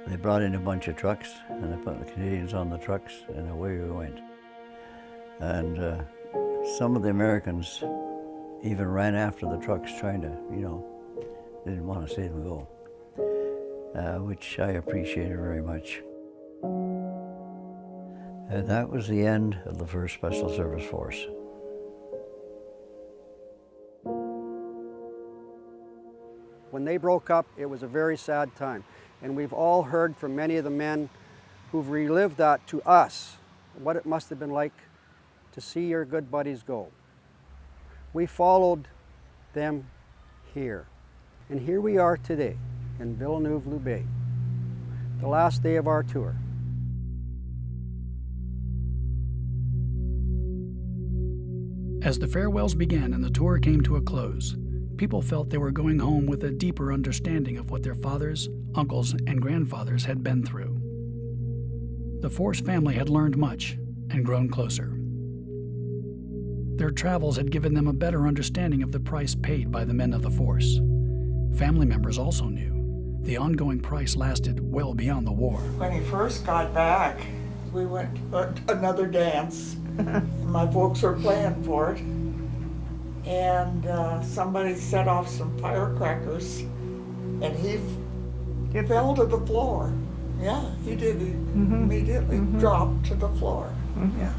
C: They brought in a bunch of trucks, and they put the Canadians on the trucks, and away we went. And some of the Americans even ran after the trucks trying to, didn't want to see them go, which I appreciated very much. And that was the end of the 1st Special Service Force.
H: When they broke up, it was a very sad time. And we've all heard from many of the men who've relived that to us, what it must have been like to see your good buddies go. We followed them here. And here we are today in Villeneuve-Loubet, the last day of our tour.
B: As the farewells began and the tour came to a close, people felt they were going home with a deeper understanding of what their fathers, uncles, and grandfathers had been through. The Force family had learned much and grown closer. Their travels had given them a better understanding of the price paid by the men of the Force. Family members also knew the ongoing price lasted well beyond the war.
N: When he first got back, we went to another dance. My folks were playing for it. And somebody set off some firecrackers, and he fell to the floor. Yeah, he did. He immediately dropped to the floor. Yeah.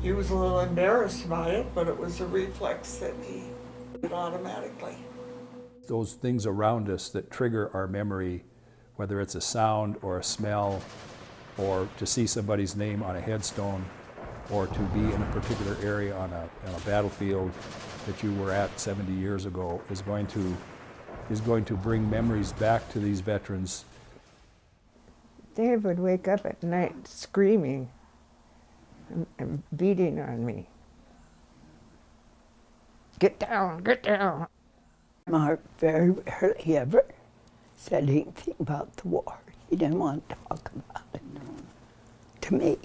N: He was a little embarrassed by it, but it was a reflex that he did automatically.
F: Those things around us that trigger our memory, whether it's a sound or a smell, or to see somebody's name on a headstone, or to be in a particular area on a battlefield that you were at 70 years ago, is going to bring memories back to these veterans.
J: Dave would wake up at night screaming and beating on me. Get down, get down.
S: Mark very rarely ever said anything about the war. He didn't want to talk about it to me.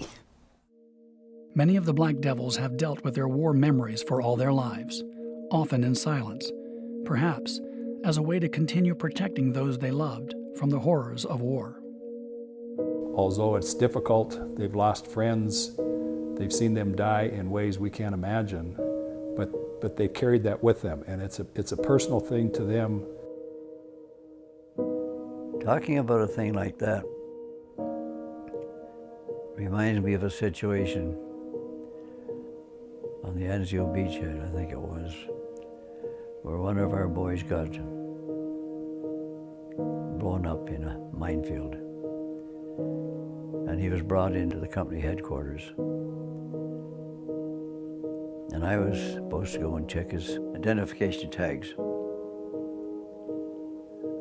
B: Many of the Black Devils have dealt with their war memories for all their lives, often in silence, perhaps as a way to continue protecting those they loved from the horrors of war.
F: Although it's difficult, they've lost friends, they've seen them die in ways we can't imagine, but they've carried that with them, and it's a personal thing to them.
C: Talking about a thing like that reminds me of a situation on the Anzio beachhead, I think it was, where one of our boys got blown up in a minefield. And he was brought into the company headquarters. And I was supposed to go and check his identification tags.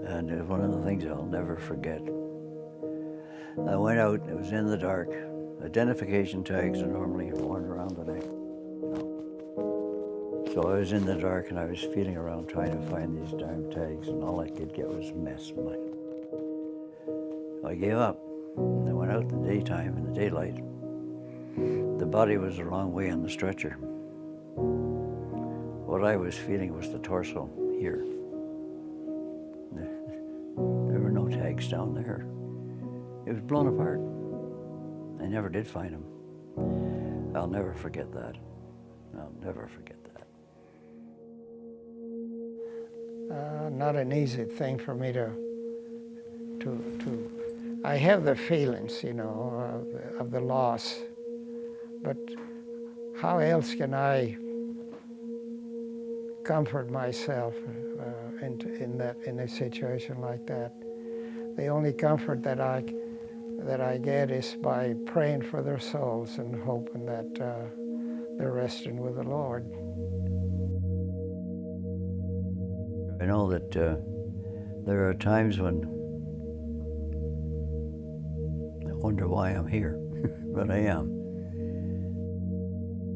C: And it was one of the things I'll never forget. I went out, it was in the dark. Identification tags are normally worn around the neck. So I was in the dark and I was feeling around trying to find these darn tags, and all I could get was a mess. So I gave up. I went out in the daytime, in the daylight. The body was the wrong way on the stretcher. What I was feeling was the torso here. There were no tags down there. It was blown apart. I never did find him. I'll never forget that. I'll never forget that.
W: not an easy thing for me to I have the feelings, you know, of the loss, but how else can I comfort myself in a situation like that? The only comfort that I get is by praying for their souls and hoping that they're resting with the Lord.
C: I know that there are times when I wonder why I'm here, but I am.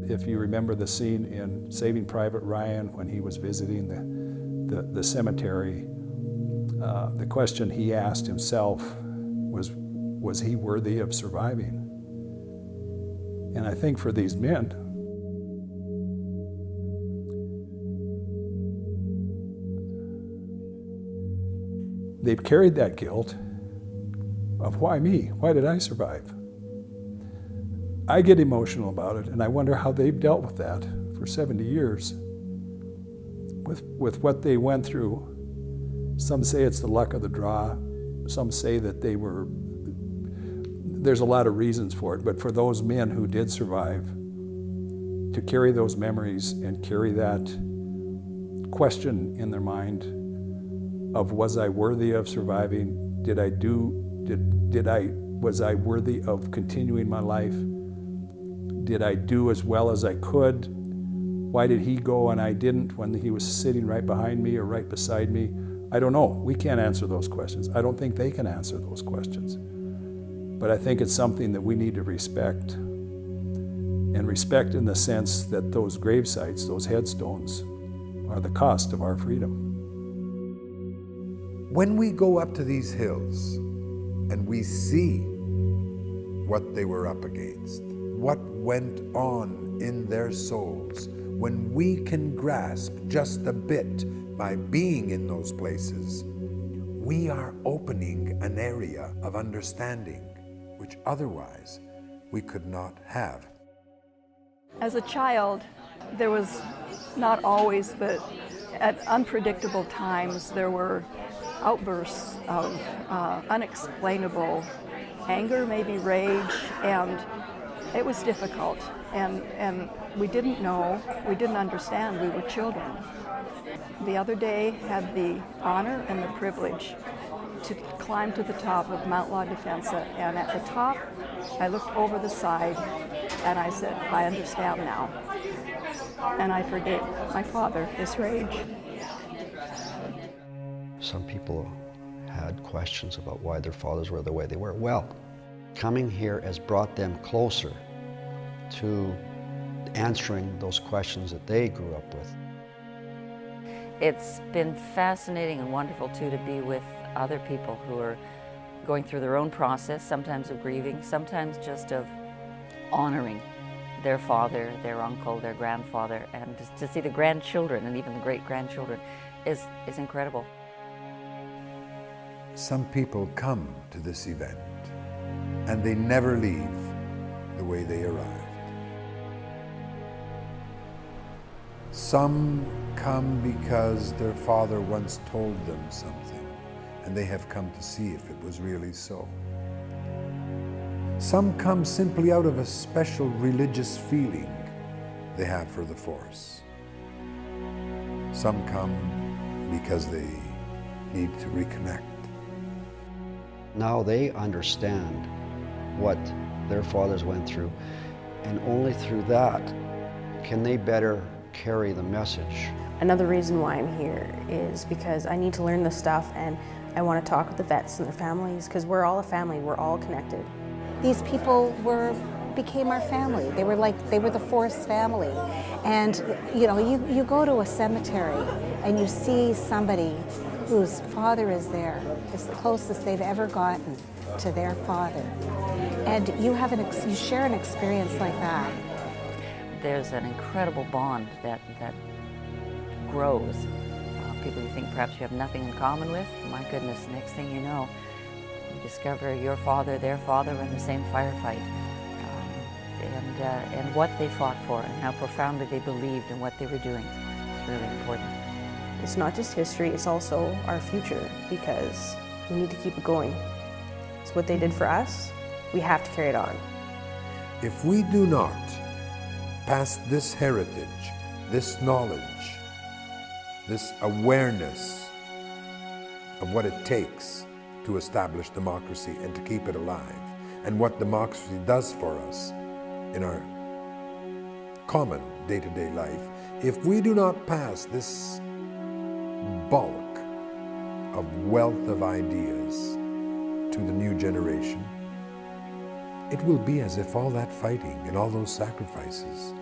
F: If you remember the scene in Saving Private Ryan when he was visiting the cemetery, the question he asked himself was he worthy of surviving? And I think for these men, they've carried that guilt of why me? Why did I survive? I get emotional about it, and I wonder how they've dealt with that for 70 years with what they went through. Some say it's the luck of the draw. Some say that there's a lot of reasons for it, but for those men who did survive, to carry those memories and carry that question in their mind of, was I worthy of surviving? Was I worthy of continuing my life? Did I do as well as I could? Why did he go and I didn't when he was sitting right behind me or right beside me? I don't know. We can't answer those questions. I don't think they can answer those questions. But I think it's something that we need to respect. And respect in the sense that those grave sites, those headstones, are the cost of our freedom.
D: When we go up to these hills and we see what they were up against, what went on in their souls, when we can grasp just a bit by being in those places, we are opening an area of understanding which otherwise we could not have.
I: As a child, there was not always, but at unpredictable times, there were outbursts of unexplainable anger, maybe rage, and it was difficult. And we didn't know, we didn't understand, we were children. The other day had the honor and the privilege to climb to the top of Mount La Defensa, and at the top, I looked over the side and I said, I understand now. And I forgave my father this rage.
H: Some people had questions about why their fathers were the way they were. Well, coming here has brought them closer to answering those questions that they grew up with.
K: It's been fascinating and wonderful too to be with other people who are going through their own process, sometimes of grieving, sometimes just of honoring their father, their uncle, their grandfather, and to see the grandchildren and even the great-grandchildren is incredible.
D: Some people come to this event and they never leave the way they arrived. Some come because their father once told them something and they have come to see if it was really so. Some come simply out of a special religious feeling they have for the Force. Some come because they need to reconnect.
H: Now they understand what their fathers went through, and only through that can they better carry the message.
T: Another reason why I'm here is because I need to learn this stuff, and I want to talk with the vets and their families, because we're all a family, we're all connected.
U: These people became our family. They were the Force family. And you go to a cemetery and you see somebody whose father is there. It's the closest they've ever gotten to their father. And you share an experience like that.
K: There's an incredible bond that grows. People you think perhaps you have nothing in common with, my goodness, next thing you know, you discover your father, their father were in the same firefight. And what they fought for and how profoundly they believed in what they were doing is really important.
T: It's not just history, it's also our future, because we need to keep it going. It's what they did for us. We have to carry it on.
D: If we do not pass this heritage, this knowledge, this awareness of what it takes to establish democracy and to keep it alive, and what democracy does for us in our common day-to-day life, if we do not pass this bulk of wealth of ideas to the new generation, it will be as if all that fighting and all those sacrifices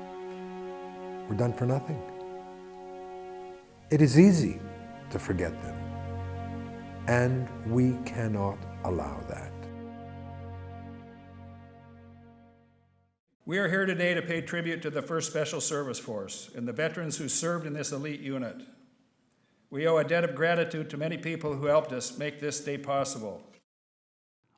D: were done for nothing. It is easy to forget them, and we cannot allow that.
B: We are here today to pay tribute to the 1st Special Service Force and the veterans who served in this elite unit. We owe a debt of gratitude to many people who helped us make this day possible.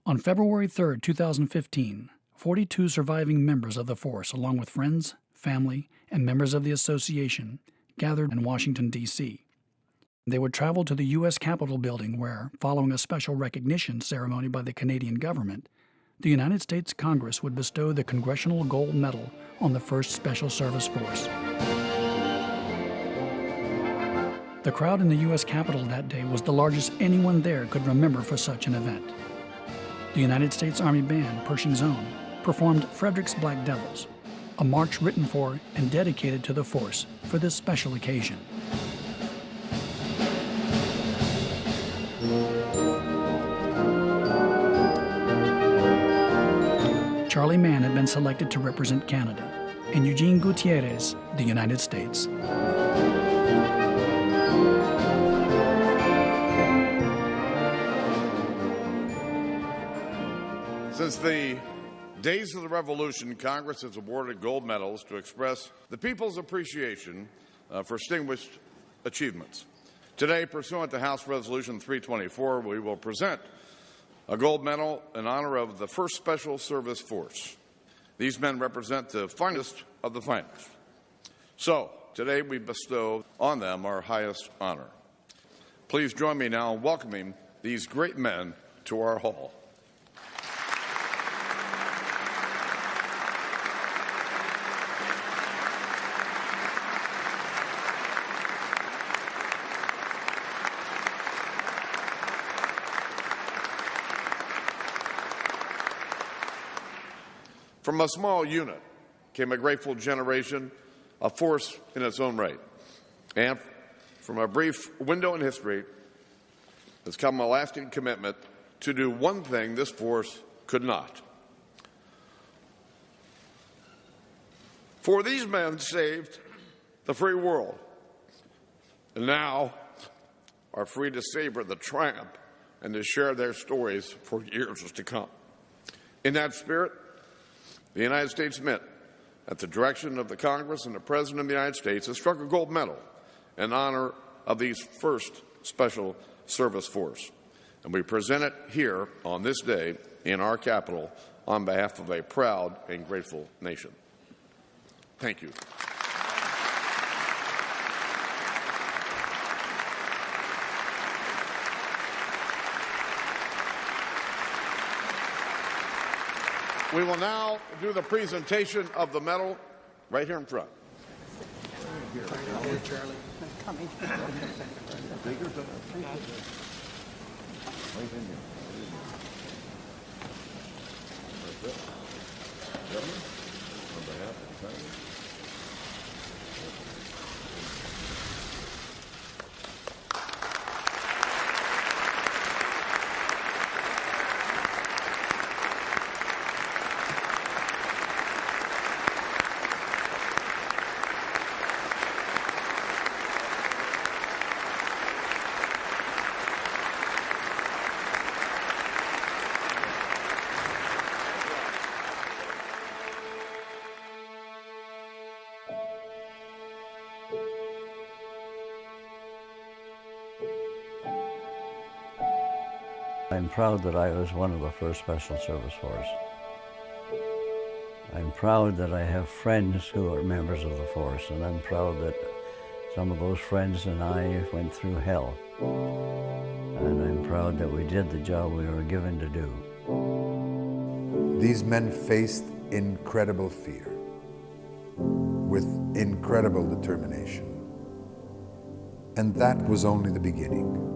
B: On February 3, 2015, 42 surviving members of the force, along with friends, family, and members of the association, gathered in Washington, D.C. They would travel to the U.S. Capitol building where, following a special recognition ceremony by the Canadian government, the United States Congress would bestow the Congressional Gold Medal on the 1st Special Service Force. The crowd in the U.S. Capitol that day was the largest anyone there could remember for such an event. The United States Army Band, Pershing's Own, performed Frederick's Black Devils, a march written for and dedicated to the force for this special occasion. Charlie Mann had been selected to represent Canada, and Eugene Gutierrez, the United States.
E: Since the days of the Revolution, Congress has awarded gold medals to express the people's appreciation for distinguished achievements. Today, pursuant to House Resolution 324, we will present a gold medal in honor of the 1st Special Service Force. These men represent the finest of the finest. So, today we bestow on them our highest honor. Please join me now in welcoming these great men to our hall. From a small unit came a grateful generation, a force in its own right. And from a brief window in history has come a lasting commitment to do one thing this force could not. For these men saved the free world, and now are free to savor the triumph and to share their stories for years to come. In that spirit, the United States Mint, at the direction of the Congress and the President of the United States, has struck a gold medal in honor of these 1st Special Service Force. And we present it here on this day in our capital on behalf of a proud and grateful nation. Thank you. We will now do the presentation of the medal right here in front.
S: Charlie. Coming.
C: I'm proud that I was one of the 1st Special Service Force. I'm proud that I have friends who are members of the force, and I'm proud that Some of those friends and I went through hell, and I'm proud that we did the job we were given to do.
D: These men faced incredible fear with incredible determination. And that was only the beginning.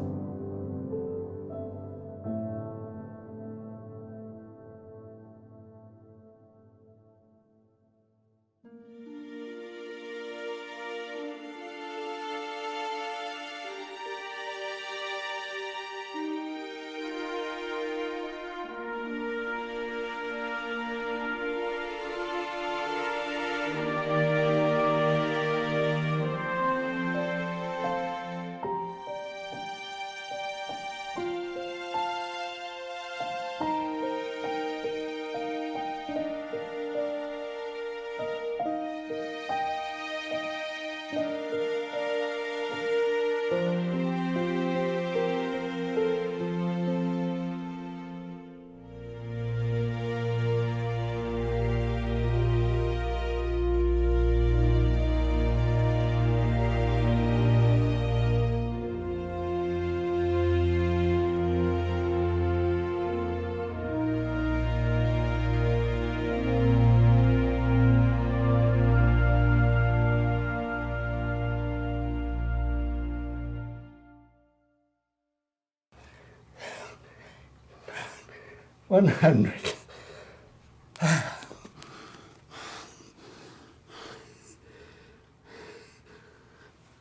A: $100.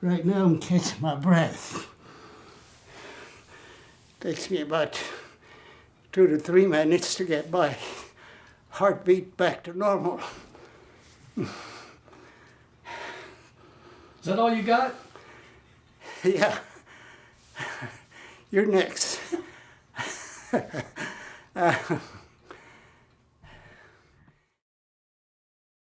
A: Right now I'm catching my breath. Takes me about 2 to 3 minutes to get my heartbeat back to normal.
B: Is that all you got?
A: Yeah. You're next.